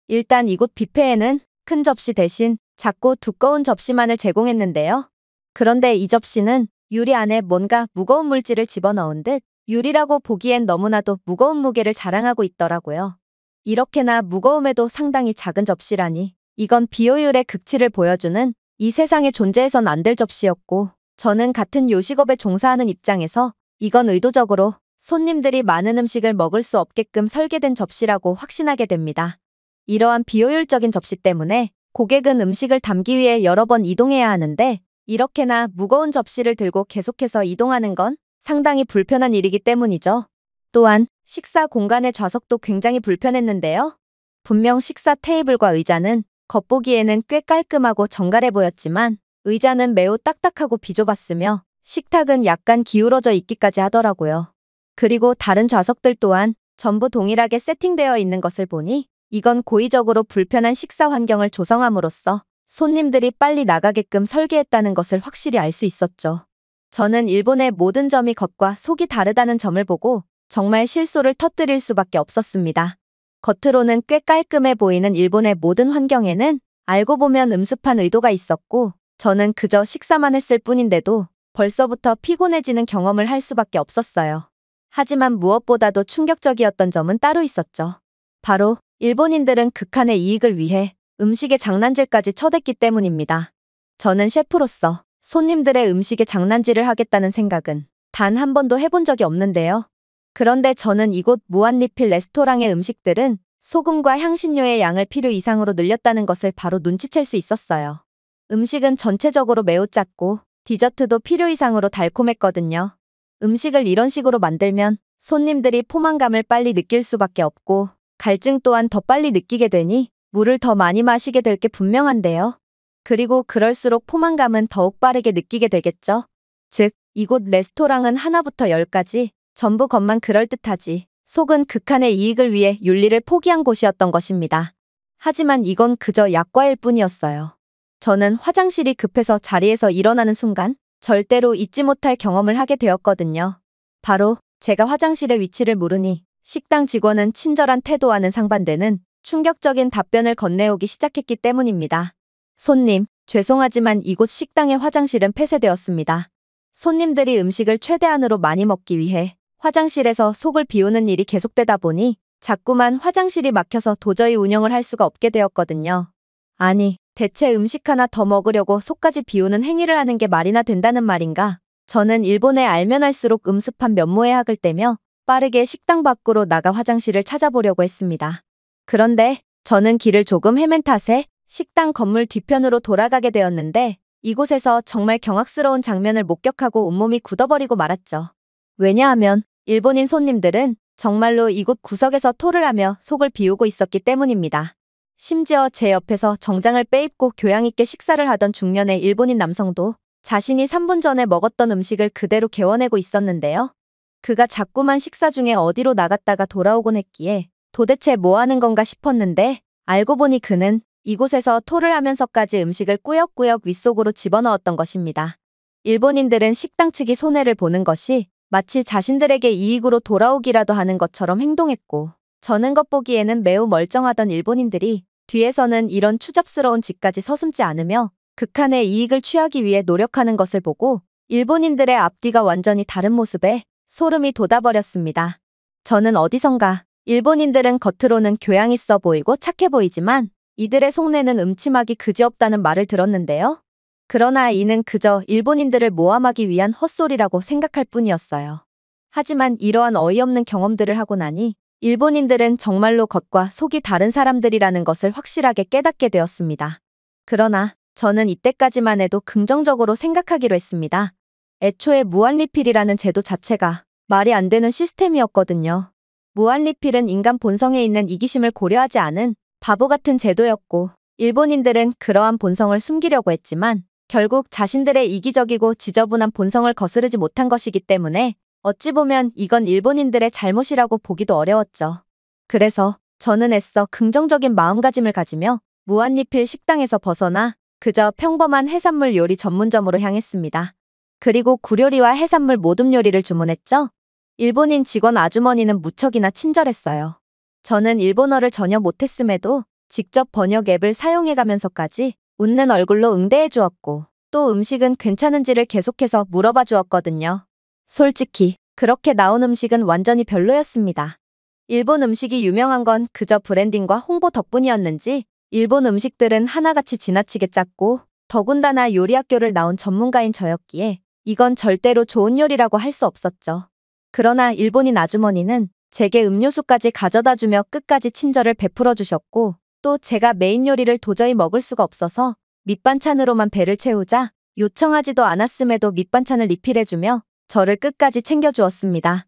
일단 이곳 뷔페에는 큰 접시 대신 작고 두꺼운 접시만을 제공했는데요. 그런데 이 접시는 유리 안에 뭔가 무거운 물질을 집어넣은 듯 유리라고 보기엔 너무나도 무거운 무게를 자랑하고 있더라고요. 이렇게나 무거움에도 상당히 작은 접시라니 이건 비효율의 극치를 보여주는 이 세상에 존재해선 안 될 접시였고 저는 같은 요식업에 종사하는 입장에서 이건 의도적으로 손님들이 많은 음식을 먹을 수 없게끔 설계된 접시라고 확신하게 됩니다. 이러한 비효율적인 접시 때문에 고객은 음식을 담기 위해 여러 번 이동해야 하는데 이렇게나 무거운 접시를 들고 계속해서 이동하는 건 상당히 불편한 일이기 때문이죠. 또한 식사 공간의 좌석도 굉장히 불편했는데요. 분명 식사 테이블과 의자는 겉보기에는 꽤 깔끔하고 정갈해 보였지만 의자는 매우 딱딱하고 비좁았으며 식탁은 약간 기울어져 있기까지 하더라고요. 그리고 다른 좌석들 또한 전부 동일하게 세팅되어 있는 것을 보니 이건 고의적으로 불편한 식사 환경을 조성함으로써 손님들이 빨리 나가게끔 설계했다는 것을 확실히 알 수 있었죠. 저는 일본의 모든 점이 겉과 속이 다르다는 점을 보고 정말 실소를 터뜨릴 수밖에 없었습니다. 겉으로는 꽤 깔끔해 보이는 일본의 모든 환경에는 알고 보면 음습한 의도가 있었고 저는 그저 식사만 했을 뿐인데도 벌써부터 피곤해지는 경험을 할 수밖에 없었어요. 하지만 무엇보다도 충격적이었던 점은 따로 있었죠. 바로 일본인들은 극한의 이익을 위해 음식의 장난질까지 쳐댔기 때문입니다. 저는 셰프로서 손님들의 음식에 장난질을 하겠다는 생각은 단 한 번도 해본 적이 없는데요. 그런데 저는 이곳 무한리필 레스토랑의 음식들은 소금과 향신료의 양을 필요 이상으로 늘렸다는 것을 바로 눈치챌 수 있었어요. 음식은 전체적으로 매우 짰고 디저트도 필요 이상으로 달콤했거든요. 음식을 이런 식으로 만들면 손님들이 포만감을 빨리 느낄 수밖에 없고 갈증 또한 더 빨리 느끼게 되니 물을 더 많이 마시게 될 게 분명한데요. 그리고 그럴수록 포만감은 더욱 빠르게 느끼게 되겠죠. 즉, 이곳 레스토랑은 하나부터 열까지 전부 겉만 그럴듯하지 속은 극한의 이익을 위해 윤리를 포기한 곳이었던 것입니다. 하지만 이건 그저 약과일 뿐이었어요. 저는 화장실이 급해서 자리에서 일어나는 순간 절대로 잊지 못할 경험을 하게 되었거든요. 바로 제가 화장실의 위치를 물으니 식당 직원은 친절한 태도와는 상반되는 충격적인 답변을 건네오기 시작했기 때문입니다. 손님, 죄송하지만 이곳 식당의 화장실은 폐쇄되었습니다. 손님들이 음식을 최대한으로 많이 먹기 위해 화장실에서 속을 비우는 일이 계속되다 보니 자꾸만 화장실이 막혀서 도저히 운영을 할 수가 없게 되었거든요. 아니, 대체 음식 하나 더 먹으려고 속까지 비우는 행위를 하는 게 말이나 된다는 말인가? 저는 일본에 알면 알수록 음습한 면모의 학을 떼며 빠르게 식당 밖으로 나가 화장실을 찾아보려고 했습니다. 그런데 저는 길을 조금 헤맨 탓에 식당 건물 뒤편으로 돌아가게 되었는데 이곳에서 정말 경악스러운 장면을 목격하고 온몸이 굳어버리고 말았죠. 왜냐하면 일본인 손님들은 정말로 이곳 구석에서 토를 하며 속을 비우고 있었기 때문입니다. 심지어 제 옆에서 정장을 빼입고 교양 있게 식사를 하던 중년의 일본인 남성도 자신이 3분 전에 먹었던 음식을 그대로 개워내고 있었는데요. 그가 자꾸만 식사 중에 어디로 나갔다가 돌아오곤 했기에 도대체 뭐 하는 건가 싶었는데 알고 보니 그는 이곳에서 토를 하면서까지 음식을 꾸역꾸역 윗속으로 집어넣었던 것입니다. 일본인들은 식당 측이 손해를 보는 것이 마치 자신들에게 이익으로 돌아오기라도 하는 것처럼 행동했고 저는 겉보기에는 매우 멀쩡하던 일본인들이 뒤에서는 이런 추잡스러운 짓까지 서슴지 않으며 극한의 이익을 취하기 위해 노력하는 것을 보고 일본인들의 앞뒤가 완전히 다른 모습에 소름이 돋아버렸습니다. 저는 어디선가 일본인들은 겉으로는 교양 있어 보이고 착해 보이지만 이들의 속내는 음침하기 그지없다는 말을 들었는데요. 그러나 이는 그저 일본인들을 모함하기 위한 헛소리라고 생각할 뿐이었어요. 하지만 이러한 어이없는 경험들을 하고 나니 일본인들은 정말로 겉과 속이 다른 사람들이라는 것을 확실하게 깨닫게 되었습니다. 그러나 저는 이때까지만 해도 긍정적으로 생각하기로 했습니다. 애초에 무한리필이라는 제도 자체가 말이 안 되는 시스템이었거든요. 무한리필은 인간 본성에 있는 이기심을 고려하지 않은 바보 같은 제도였고 일본인들은 그러한 본성을 숨기려고 했지만 결국 자신들의 이기적이고 지저분한 본성을 거스르지 못한 것이기 때문에 어찌 보면 이건 일본인들의 잘못이라고 보기도 어려웠죠. 그래서 저는 애써 긍정적인 마음가짐을 가지며 무한리필 식당에서 벗어나 그저 평범한 해산물 요리 전문점으로 향했습니다. 그리고 굴요리와 해산물 모듬 요리를 주문했죠. 일본인 직원 아주머니는 무척이나 친절했어요. 저는 일본어를 전혀 못했음에도 직접 번역 앱을 사용해가면서까지 웃는 얼굴로 응대해 주었고 또 음식은 괜찮은지를 계속해서 물어봐 주었거든요. 솔직히 그렇게 나온 음식은 완전히 별로였습니다. 일본 음식이 유명한 건 그저 브랜딩과 홍보 덕분이었는지 일본 음식들은 하나같이 지나치게 짰고 더군다나 요리학교를 나온 전문가인 저였기에 이건 절대로 좋은 요리라고 할 수 없었죠. 그러나 일본인 아주머니는 제게 음료수까지 가져다 주며 끝까지 친절을 베풀어 주셨고 또 제가 메인 요리를 도저히 먹을 수가 없어서 밑반찬으로만 배를 채우자 요청하지도 않았음에도 밑반찬을 리필해주며 저를 끝까지 챙겨주었습니다.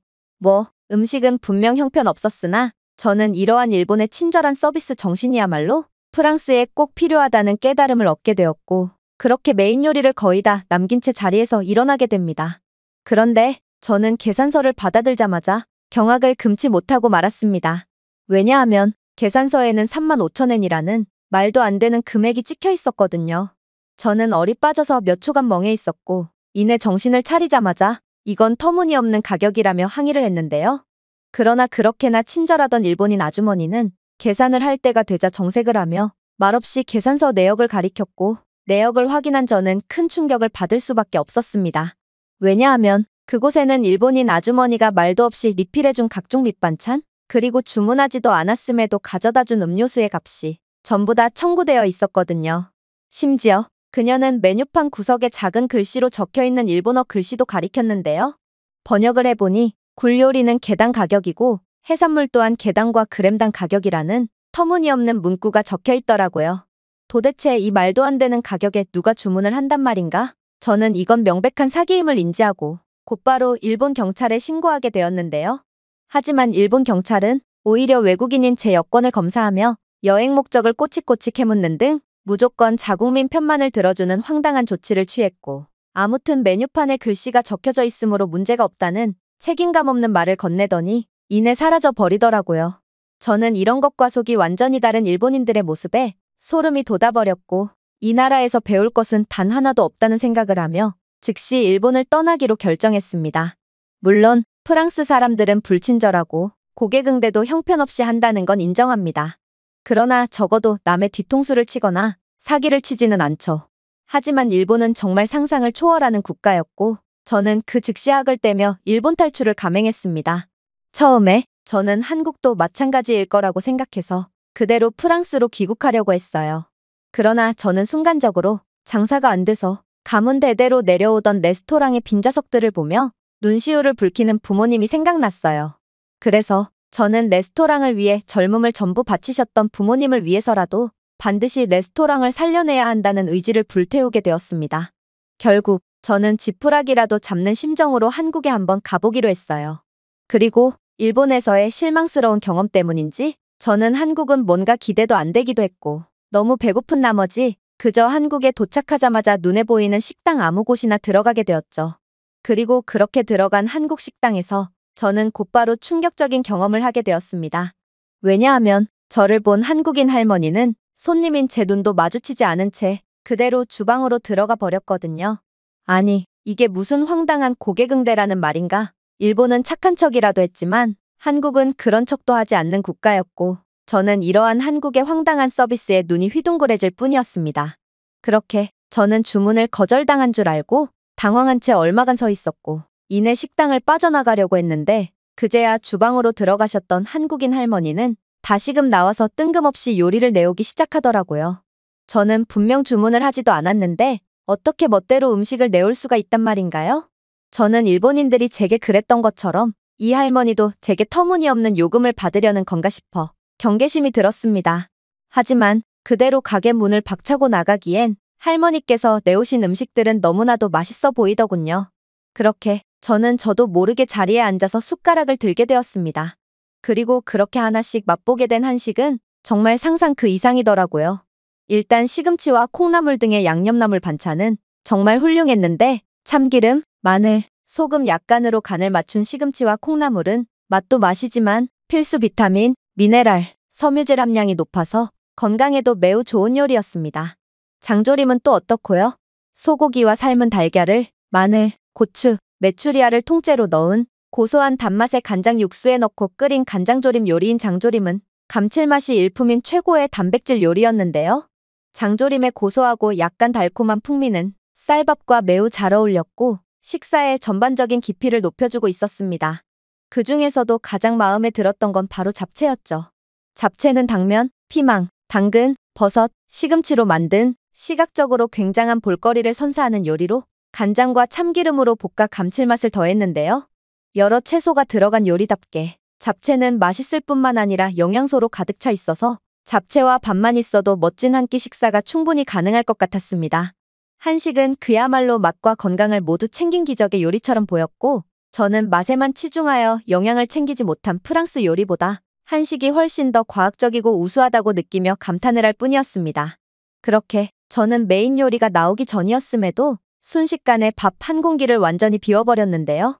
음식은 분명 형편없었으나 저는 이러한 일본의 친절한 서비스 정신이야말로 프랑스에 꼭 필요하다는 깨달음을 얻게 되었고 그렇게 메인 요리를 거의 다 남긴 채 자리에서 일어나게 됩니다. 그런데 저는 계산서를 받아들자마자 경악을 금치 못하고 말았습니다. 왜냐하면 계산서에는 35,000엔이라는 말도 안 되는 금액이 찍혀 있었거든요. 저는 얼이 빠져서 몇 초간 멍해 있었고 이내 정신을 차리자마자 이건 터무니없는 가격이라며 항의를 했는데요. 그러나 그렇게나 친절하던 일본인 아주머니는 계산을 할 때가 되자 정색을 하며 말없이 계산서 내역을 가리켰고 내역을 확인한 저는 큰 충격을 받을 수밖에 없었습니다. 왜냐하면 그곳에는 일본인 아주머니가 말도 없이 리필해준 각종 밑반찬, 그리고 주문하지도 않았음에도 가져다준 음료수의 값이 전부 다 청구되어 있었거든요. 심지어 그녀는 메뉴판 구석에 작은 글씨로 적혀있는 일본어 글씨도 가리켰는데요. 번역을 해보니 굴 요리는 개당 가격이고 해산물 또한 개당과 그램당 가격이라는 터무니없는 문구가 적혀있더라고요. 도대체 이 말도 안 되는 가격에 누가 주문을 한단 말인가? 저는 이건 명백한 사기임을 인지하고 곧바로 일본 경찰에 신고하게 되었는데요. 하지만 일본 경찰은 오히려 외국인인 제 여권을 검사하며 여행 목적을 꼬치꼬치 캐묻는 등 무조건 자국민 편만을 들어주는 황당한 조치를 취했고, 아무튼 메뉴판에 글씨가 적혀져 있으므로 문제가 없다는 책임감 없는 말을 건네더니 이내 사라져 버리더라고요. 저는 이런 것과 속이 완전히 다른 일본인들의 모습에 소름이 돋아버렸고 이 나라에서 배울 것은 단 하나도 없다는 생각을 하며 즉시 일본을 떠나기로 결정했습니다. 물론 프랑스 사람들은 불친절하고 고개긍대도 형편없이 한다는 건 인정합니다. 그러나 적어도 남의 뒤통수를 치거나 사기를 치지는 않죠. 하지만 일본은 정말 상상을 초월하는 국가였고 저는 그 즉시 학을 떼며 일본 탈출을 감행했습니다. 처음에 저는 한국도 마찬가지일 거라고 생각해서 그대로 프랑스로 귀국하려고 했어요. 그러나 저는 순간적으로 장사가 안 돼서 가문 대대로 내려오던 레스토랑의 빈좌석들을 보며 눈시울을 붉히는 부모님이 생각났어요. 그래서 저는 레스토랑을 위해 젊음을 전부 바치셨던 부모님을 위해서라도 반드시 레스토랑을 살려내야 한다는 의지를 불태우게 되었습니다. 결국 저는 지푸라기라도 잡는 심정으로 한국에 한번 가보기로 했어요. 그리고 일본에서의 실망스러운 경험 때문인지 저는 한국은 뭔가 기대도 안 되기도 했고 너무 배고픈 나머지 그저 한국에 도착하자마자 눈에 보이는 식당 아무 곳이나 들어가게 되었죠. 그리고 그렇게 들어간 한국 식당에서 저는 곧바로 충격적인 경험을 하게 되었습니다. 왜냐하면 저를 본 한국인 할머니는 손님인 제 눈도 마주치지 않은 채 그대로 주방으로 들어가 버렸거든요. 아니, 이게 무슨 황당한 고개긍대라는 말인가? 일본은 착한 척이라도 했지만 한국은 그런 척도 하지 않는 국가였고 저는 이러한 한국의 황당한 서비스에 눈이 휘둥그레질 뿐이었습니다. 그렇게 저는 주문을 거절당한 줄 알고 당황한 채 얼마간 서 있었고 이내 식당을 빠져나가려고 했는데 그제야 주방으로 들어가셨던 한국인 할머니는 다시금 나와서 뜬금없이 요리를 내오기 시작하더라고요. 저는 분명 주문을 하지도 않았는데 어떻게 멋대로 음식을 내올 수가 있단 말인가요? 저는 일본인들이 제게 그랬던 것처럼 이 할머니도 제게 터무니없는 요금을 받으려는 건가 싶어 경계심이 들었습니다. 하지만 그대로 가게 문을 박차고 나가기엔 할머니께서 내오신 음식들은 너무나도 맛있어 보이더군요. 그렇게 저는 저도 모르게 자리에 앉아서 숟가락을 들게 되었습니다. 그리고 그렇게 하나씩 맛보게 된 한식은 정말 상상 그 이상이더라고요. 일단 시금치와 콩나물 등의 양념나물 반찬은 정말 훌륭했는데 참기름, 마늘, 소금 약간으로 간을 맞춘 시금치와 콩나물은 맛도 맛이지만 필수 비타민, 미네랄, 섬유질 함량이 높아서 건강에도 매우 좋은 요리였습니다. 장조림은 또 어떻고요? 소고기와 삶은 달걀을 마늘, 고추, 메추리알을 통째로 넣은 고소한 단맛의 간장 육수에 넣고 끓인 간장조림 요리인 장조림은 감칠맛이 일품인 최고의 단백질 요리였는데요. 장조림의 고소하고 약간 달콤한 풍미는 쌀밥과 매우 잘 어울렸고 식사의 전반적인 깊이를 높여주고 있었습니다. 그 중에서도 가장 마음에 들었던 건 바로 잡채였죠. 잡채는 당면, 피망, 당근, 버섯, 시금치로 만든 시각적으로 굉장한 볼거리를 선사하는 요리로 간장과 참기름으로 볶아 감칠맛을 더했는데요. 여러 채소가 들어간 요리답게 잡채는 맛있을 뿐만 아니라 영양소로 가득 차 있어서 잡채와 밥만 있어도 멋진 한 끼 식사가 충분히 가능할 것 같았습니다. 한식은 그야말로 맛과 건강을 모두 챙긴 기적의 요리처럼 보였고 저는 맛에만 치중하여 영양을 챙기지 못한 프랑스 요리보다 한식이 훨씬 더 과학적이고 우수하다고 느끼며 감탄을 할 뿐이었습니다. 그렇게 저는 메인 요리가 나오기 전이었음에도 순식간에 밥 한 공기를 완전히 비워버렸는데요.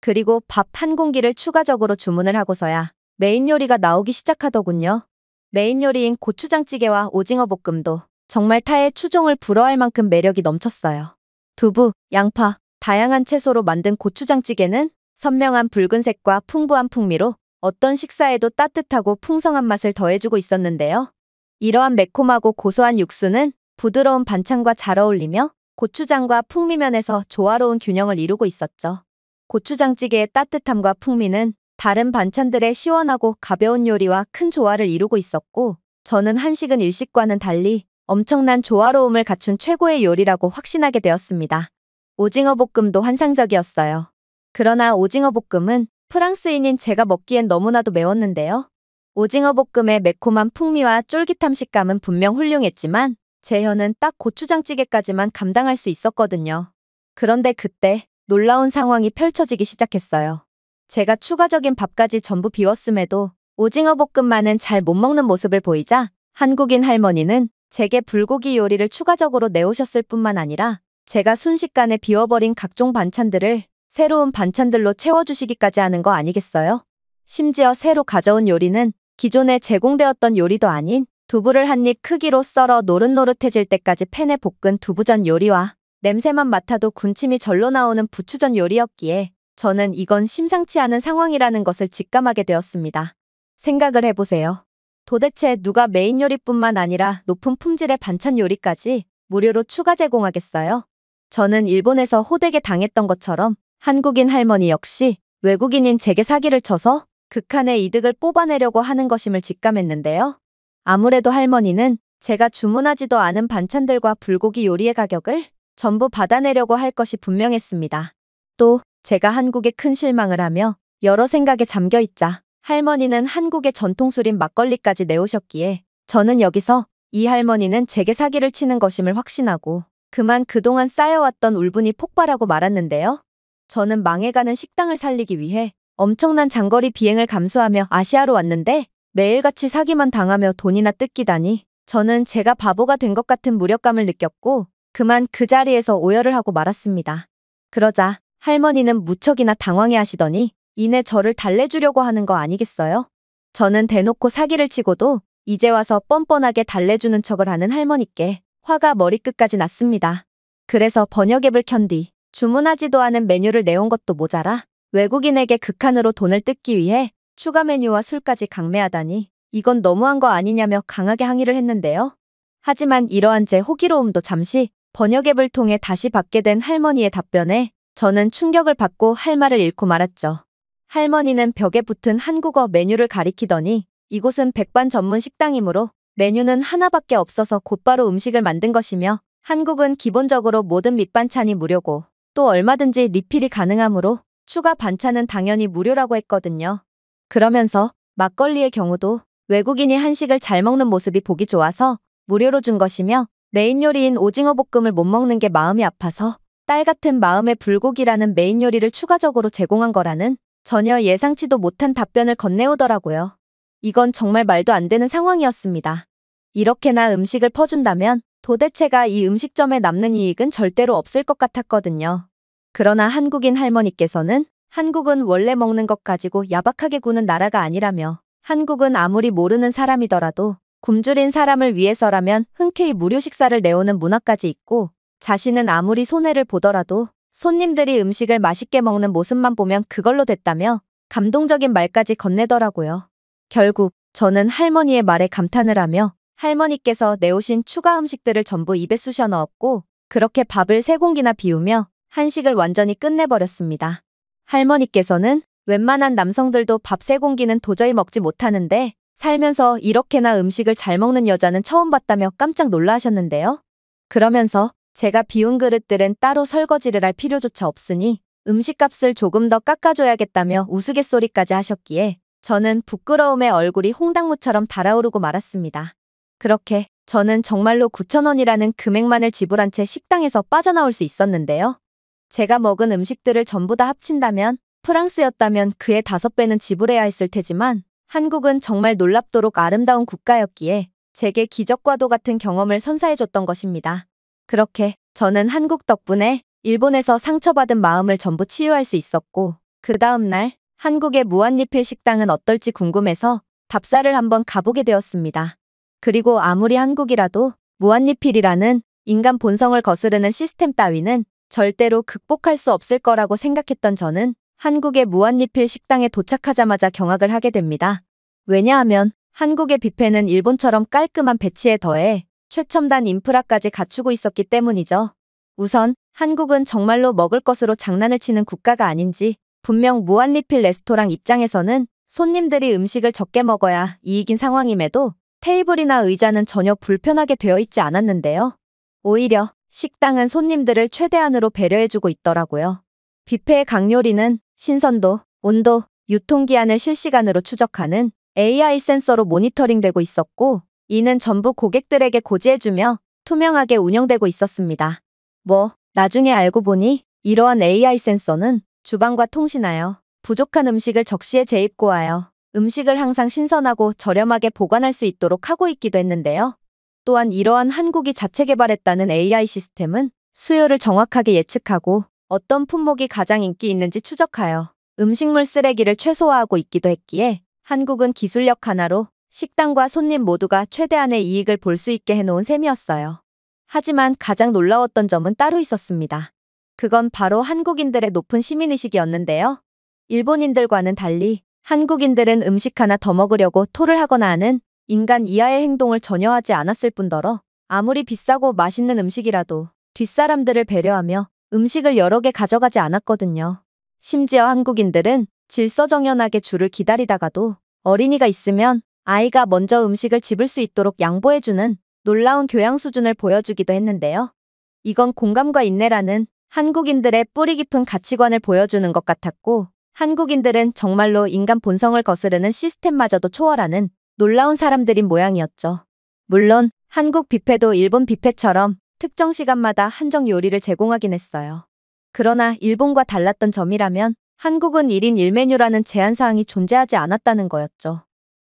그리고 밥 한 공기를 추가적으로 주문을 하고서야 메인 요리가 나오기 시작하더군요. 메인 요리인 고추장찌개와 오징어 볶음도 정말 타의 추종을 불허할 만큼 매력이 넘쳤어요. 두부, 양파, 다양한 채소로 만든 고추장찌개는 선명한 붉은색과 풍부한 풍미로 어떤 식사에도 따뜻하고 풍성한 맛을 더해주고 있었는데요. 이러한 매콤하고 고소한 육수는 부드러운 반찬과 잘 어울리며 고추장과 풍미면에서 조화로운 균형을 이루고 있었죠. 고추장찌개의 따뜻함과 풍미는 다른 반찬들의 시원하고 가벼운 요리와 큰 조화를 이루고 있었고, 저는 한식은 일식과는 달리 엄청난 조화로움을 갖춘 최고의 요리라고 확신하게 되었습니다. 오징어 볶음도 환상적이었어요. 그러나 오징어 볶음은 프랑스인인 제가 먹기엔 너무나도 매웠는데요. 오징어 볶음의 매콤한 풍미와 쫄깃함 식감은 분명 훌륭했지만 제 혀는 딱 고추장찌개까지만 감당할 수 있었거든요. 그런데 그때 놀라운 상황이 펼쳐지기 시작했어요. 제가 추가적인 밥까지 전부 비웠음에도 오징어 볶음만은 잘 못 먹는 모습을 보이자 한국인 할머니는 제게 불고기 요리를 추가적으로 내오셨을 뿐만 아니라 제가 순식간에 비워버린 각종 반찬들을 새로운 반찬들로 채워주시기까지 하는 거 아니겠어요? 심지어 새로 가져온 요리는 기존에 제공되었던 요리도 아닌 두부를 한 입 크기로 썰어 노릇노릇해질 때까지 팬에 볶은 두부전 요리와 냄새만 맡아도 군침이 절로 나오는 부추전 요리였기에 저는 이건 심상치 않은 상황이라는 것을 직감하게 되었습니다. 생각을 해보세요. 도대체 누가 메인 요리뿐만 아니라 높은 품질의 반찬 요리까지 무료로 추가 제공하겠어요? 저는 일본에서 호되게 당했던 것처럼 한국인 할머니 역시 외국인인 제게 사기를 쳐서 극한의 이득을 뽑아내려고 하는 것임을 직감했는데요. 아무래도 할머니는 제가 주문하지도 않은 반찬들과 불고기 요리의 가격을 전부 받아내려고 할 것이 분명했습니다. 또 제가 한국에 큰 실망을 하며 여러 생각에 잠겨있자 할머니는 한국의 전통술인 막걸리까지 내오셨기에 저는 여기서 이 할머니는 제게 사기를 치는 것임을 확신하고 그만 그동안 쌓여왔던 울분이 폭발하고 말았는데요. 저는 망해가는 식당을 살리기 위해 엄청난 장거리 비행을 감수하며 아시아로 왔는데 매일같이 사기만 당하며 돈이나 뜯기다니 저는 제가 바보가 된 것 같은 무력감을 느꼈고 그만 그 자리에서 오열을 하고 말았습니다. 그러자 할머니는 무척이나 당황해 하시더니 이내 저를 달래주려고 하는 거 아니겠어요? 저는 대놓고 사기를 치고도 이제 와서 뻔뻔하게 달래주는 척을 하는 할머니께 화가 머리끝까지 났습니다. 그래서 번역앱을 켠 뒤 주문하지도 않은 메뉴를 내온 것도 모자라 외국인에게 극한으로 돈을 뜯기 위해 추가 메뉴와 술까지 강매하다니 이건 너무한 거 아니냐며 강하게 항의를 했는데요. 하지만 이러한 제 호기로움도 잠시 번역앱을 통해 다시 받게 된 할머니의 답변에 저는 충격을 받고 할 말을 잃고 말았죠. 할머니는 벽에 붙은 한국어 메뉴를 가리키더니 이곳은 백반 전문 식당이므로 메뉴는 하나밖에 없어서 곧바로 음식을 만든 것이며 한국은 기본적으로 모든 밑반찬이 무료고 또 얼마든지 리필이 가능하므로 추가 반찬은 당연히 무료라고 했거든요. 그러면서 막걸리의 경우도 외국인이 한식을 잘 먹는 모습이 보기 좋아서 무료로 준 것이며 메인 요리인 오징어 볶음을 못 먹는 게 마음이 아파서 딸 같은 마음의 불고기라는 메인 요리를 추가적으로 제공한 거라는 전혀 예상치도 못한 답변을 건네오더라고요. 이건 정말 말도 안 되는 상황이었습니다. 이렇게나 음식을 퍼준다면 도대체가 이 음식점에 남는 이익은 절대로 없을 것 같았거든요. 그러나 한국인 할머니께서는 한국은 원래 먹는 것 가지고 야박하게 구는 나라가 아니라며 한국은 아무리 모르는 사람이더라도 굶주린 사람을 위해서라면 흔쾌히 무료 식사를 내오는 문화까지 있고 자신은 아무리 손해를 보더라도 손님들이 음식을 맛있게 먹는 모습만 보면 그걸로 됐다며 감동적인 말까지 건네더라고요. 결국 저는 할머니의 말에 감탄을 하며 할머니께서 내오신 추가 음식들을 전부 입에 쑤셔 넣었고 그렇게 밥을 3공기나 비우며 한식을 완전히 끝내버렸습니다. 할머니께서는 웬만한 남성들도 밥 3공기는 도저히 먹지 못하는데 살면서 이렇게나 음식을 잘 먹는 여자는 처음 봤다며 깜짝 놀라하셨는데요. 그러면서 제가 비운 그릇들은 따로 설거지를 할 필요조차 없으니 음식값을 조금 더 깎아줘야겠다며 우스갯소리까지 하셨기에 저는 부끄러움에 얼굴이 홍당무처럼 달아오르고 말았습니다. 그렇게 저는 정말로 9,000원이라는 금액만을 지불한 채 식당에서 빠져나올 수 있었는데요. 제가 먹은 음식들을 전부 다 합친다면 프랑스였다면 그의 5배는 지불해야 했을 테지만 한국은 정말 놀랍도록 아름다운 국가였기에 제게 기적과도 같은 경험을 선사해줬던 것입니다. 그렇게 저는 한국 덕분에 일본에서 상처받은 마음을 전부 치유할 수 있었고 그 다음날 한국의 무한리필 식당은 어떨지 궁금해서 답사를 한번 가보게 되었습니다. 그리고 아무리 한국이라도 무한리필이라는 인간 본성을 거스르는 시스템 따위는 절대로 극복할 수 없을 거라고 생각했던 저는 한국의 무한리필 식당에 도착하자마자 경악을 하게 됩니다. 왜냐하면 한국의 뷔페는 일본처럼 깔끔한 배치에 더해 최첨단 인프라까지 갖추고 있었기 때문이죠. 우선 한국은 정말로 먹을 것으로 장난을 치는 국가가 아닌지 분명 무한리필 레스토랑 입장에서는 손님들이 음식을 적게 먹어야 이익인 상황임에도 테이블이나 의자는 전혀 불편하게 되어 있지 않았는데요. 오히려 식당은 손님들을 최대한으로 배려해주고 있더라고요. 뷔페의 각 요리는 신선도, 온도, 유통기한을 실시간으로 추적하는 AI 센서로 모니터링되고 있었고, 이는 전부 고객들에게 고지해주며 투명하게 운영되고 있었습니다. 나중에 알고 보니 이러한 AI 센서는 주방과 통신하여 부족한 음식을 적시에 재입고하여 음식을 항상 신선하고 저렴하게 보관할 수 있도록 하고 있기도 했는데요. 또한 이러한 한국이 자체 개발했다는 AI 시스템은 수요를 정확하게 예측하고 어떤 품목이 가장 인기 있는지 추적하여 음식물 쓰레기를 최소화하고 있기도 했기에 한국은 기술력 하나로 식당과 손님 모두가 최대한의 이익을 볼 수 있게 해놓은 셈이었어요. 하지만 가장 놀라웠던 점은 따로 있었습니다. 그건 바로 한국인들의 높은 시민의식이었는데요. 일본인들과는 달리 한국인들은 음식 하나 더 먹으려고 토를 하거나 하는 인간 이하의 행동을 전혀 하지 않았을 뿐더러 아무리 비싸고 맛있는 음식이라도 뒷사람들을 배려하며 음식을 여러 개 가져가지 않았거든요. 심지어 한국인들은 질서정연하게 줄을 기다리다가도 어린이가 있으면 아이가 먼저 음식을 집을 수 있도록 양보해주는 놀라운 교양 수준을 보여주기도 했는데요. 이건 공감과 인내라는 한국인들의 뿌리 깊은 가치관을 보여주는 것 같았고, 한국인들은 정말로 인간 본성을 거스르는 시스템마저도 초월하는 놀라운 사람들인 모양이었죠. 물론 한국 뷔페도 일본 뷔페처럼 특정 시간마다 한정 요리를 제공하긴 했어요. 그러나 일본과 달랐던 점이라면 한국은 1인 1메뉴라는 제한사항이 존재하지 않았다는 거였죠.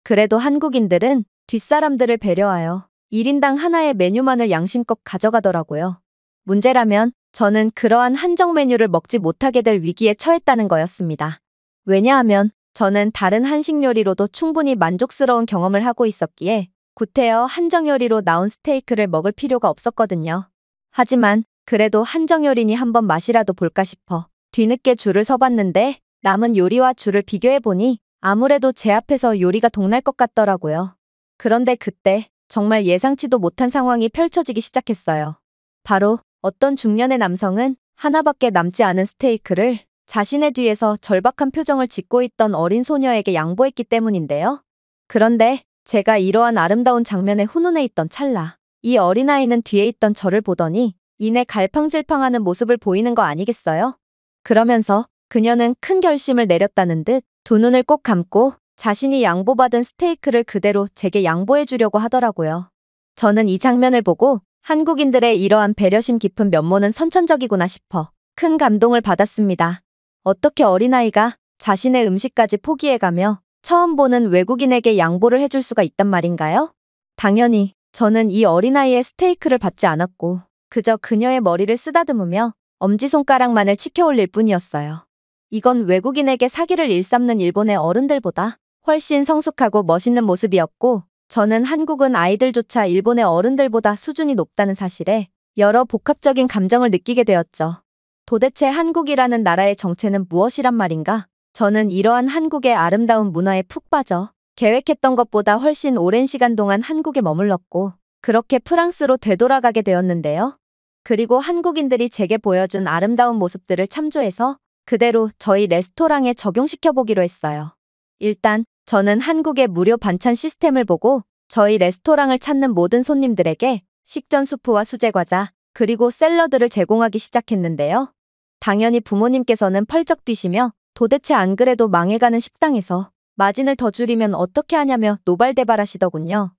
그래도 한국인들은 뒷사람들을 배려하여 1인당 하나의 메뉴만을 양심껏 가져가더라고요. 문제라면 저는 그러한 한정 메뉴를 먹지 못하게 될 위기에 처했다는 거였습니다. 왜냐하면 저는 다른 한식 요리로도 충분히 만족스러운 경험을 하고 있었기에 구태여 한정 요리로 나온 스테이크를 먹을 필요가 없었거든요. 하지만 그래도 한정 요리니 한번 맛이라도 볼까 싶어 뒤늦게 줄을 서봤는데 남은 요리와 줄을 비교해보니 아무래도 제 앞에서 요리가 동날 것 같더라고요. 그런데 그때 정말 예상치도 못한 상황이 펼쳐지기 시작했어요. 바로 어떤 중년의 남성은 하나밖에 남지 않은 스테이크를 자신의 뒤에서 절박한 표정을 짓고 있던 어린 소녀에게 양보했기 때문인데요. 그런데 제가 이러한 아름다운 장면에 훈훈해 있던 찰나, 이 어린아이는 뒤에 있던 저를 보더니 이내 갈팡질팡하는 모습을 보이는 거 아니겠어요? 그러면서 그녀는 큰 결심을 내렸다는 듯 두 눈을 꼭 감고 자신이 양보받은 스테이크를 그대로 제게 양보해 주려고 하더라고요. 저는 이 장면을 보고 한국인들의 이러한 배려심 깊은 면모는 선천적이구나 싶어 큰 감동을 받았습니다. 어떻게 어린아이가 자신의 음식까지 포기해가며 처음 보는 외국인에게 양보를 해줄 수가 있단 말인가요? 당연히 저는 이 어린아이의 스테이크를 받지 않았고 그저 그녀의 머리를 쓰다듬으며 엄지손가락만을 치켜올릴 뿐이었어요. 이건 외국인에게 사기를 일삼는 일본의 어른들보다 훨씬 성숙하고 멋있는 모습이었고, 저는 한국은 아이들조차 일본의 어른들보다 수준이 높다는 사실에 여러 복합적인 감정을 느끼게 되었죠. 도대체 한국이라는 나라의 정체는 무엇이란 말인가? 저는 이러한 한국의 아름다운 문화에 푹 빠져 계획했던 것보다 훨씬 오랜 시간 동안 한국에 머물렀고, 그렇게 프랑스로 되돌아가게 되었는데요. 그리고 한국인들이 제게 보여준 아름다운 모습들을 참조해서 그대로 저희 레스토랑에 적용시켜보기로 했어요. 일단 저는 한국의 무료 반찬 시스템을 보고 저희 레스토랑을 찾는 모든 손님들에게 식전 수프와 수제 과자, 그리고 샐러드를 제공하기 시작했는데요. 당연히 부모님께서는 펄쩍 뛰시며 도대체 안 그래도 망해가는 식당에서 마진을 더 줄이면 어떻게 하냐며 노발대발하시더군요.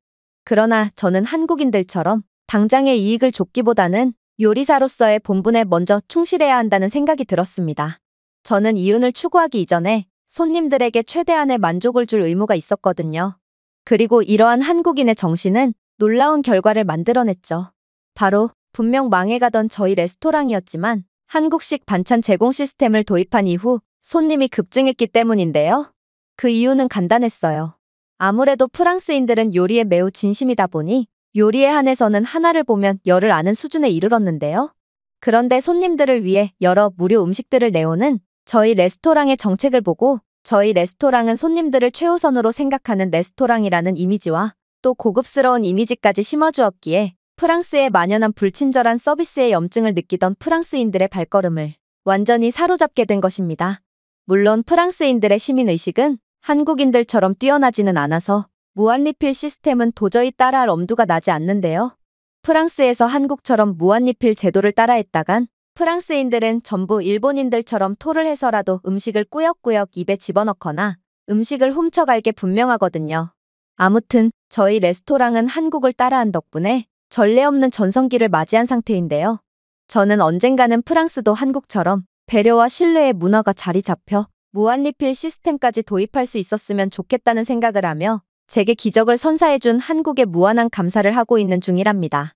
그러나 저는 한국인들처럼 당장의 이익을 쫓기보다는 요리사로서의 본분에 먼저 충실해야 한다는 생각이 들었습니다. 저는 이윤을 추구하기 이전에 손님들에게 최대한의 만족을 줄 의무가 있었거든요. 그리고 이러한 한국인의 정신은 놀라운 결과를 만들어냈죠. 바로 분명 망해가던 저희 레스토랑이었지만 한국식 반찬 제공 시스템을 도입한 이후 손님이 급증했기 때문인데요. 그 이유는 간단했어요. 아무래도 프랑스인들은 요리에 매우 진심이다 보니 요리에 한해서는 하나를 보면 열을 아는 수준에 이르렀는데요. 그런데 손님들을 위해 여러 무료 음식들을 내오는 저희 레스토랑의 정책을 보고 저희 레스토랑은 손님들을 최우선으로 생각하는 레스토랑이라는 이미지와 또 고급스러운 이미지까지 심어주었기에 프랑스의 만연한 불친절한 서비스의 염증을 느끼던 프랑스인들의 발걸음을 완전히 사로잡게 된 것입니다. 물론 프랑스인들의 시민의식은 한국인들처럼 뛰어나지는 않아서 무한리필 시스템은 도저히 따라할 엄두가 나지 않는데요. 프랑스에서 한국처럼 무한리필 제도를 따라했다간 프랑스인들은 전부 일본인들처럼 토를 해서라도 음식을 꾸역꾸역 입에 집어넣거나 음식을 훔쳐갈 게 분명하거든요. 아무튼 저희 레스토랑은 한국을 따라한 덕분에 전례 없는 전성기를 맞이한 상태인데요. 저는 언젠가는 프랑스도 한국처럼 배려와 신뢰의 문화가 자리 잡혀 무한리필 시스템까지 도입할 수 있었으면 좋겠다는 생각을 하며 제게 기적을 선사해준 한국에 무한한 감사를 하고 있는 중이랍니다.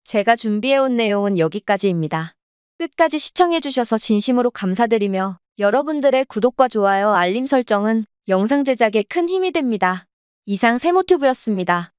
제가 준비해온 내용은 여기까지입니다. 끝까지 시청해주셔서 진심으로 감사드리며 여러분들의 구독과 좋아요, 알림 설정은 영상 제작에 큰 힘이 됩니다. 이상 세모튜브였습니다.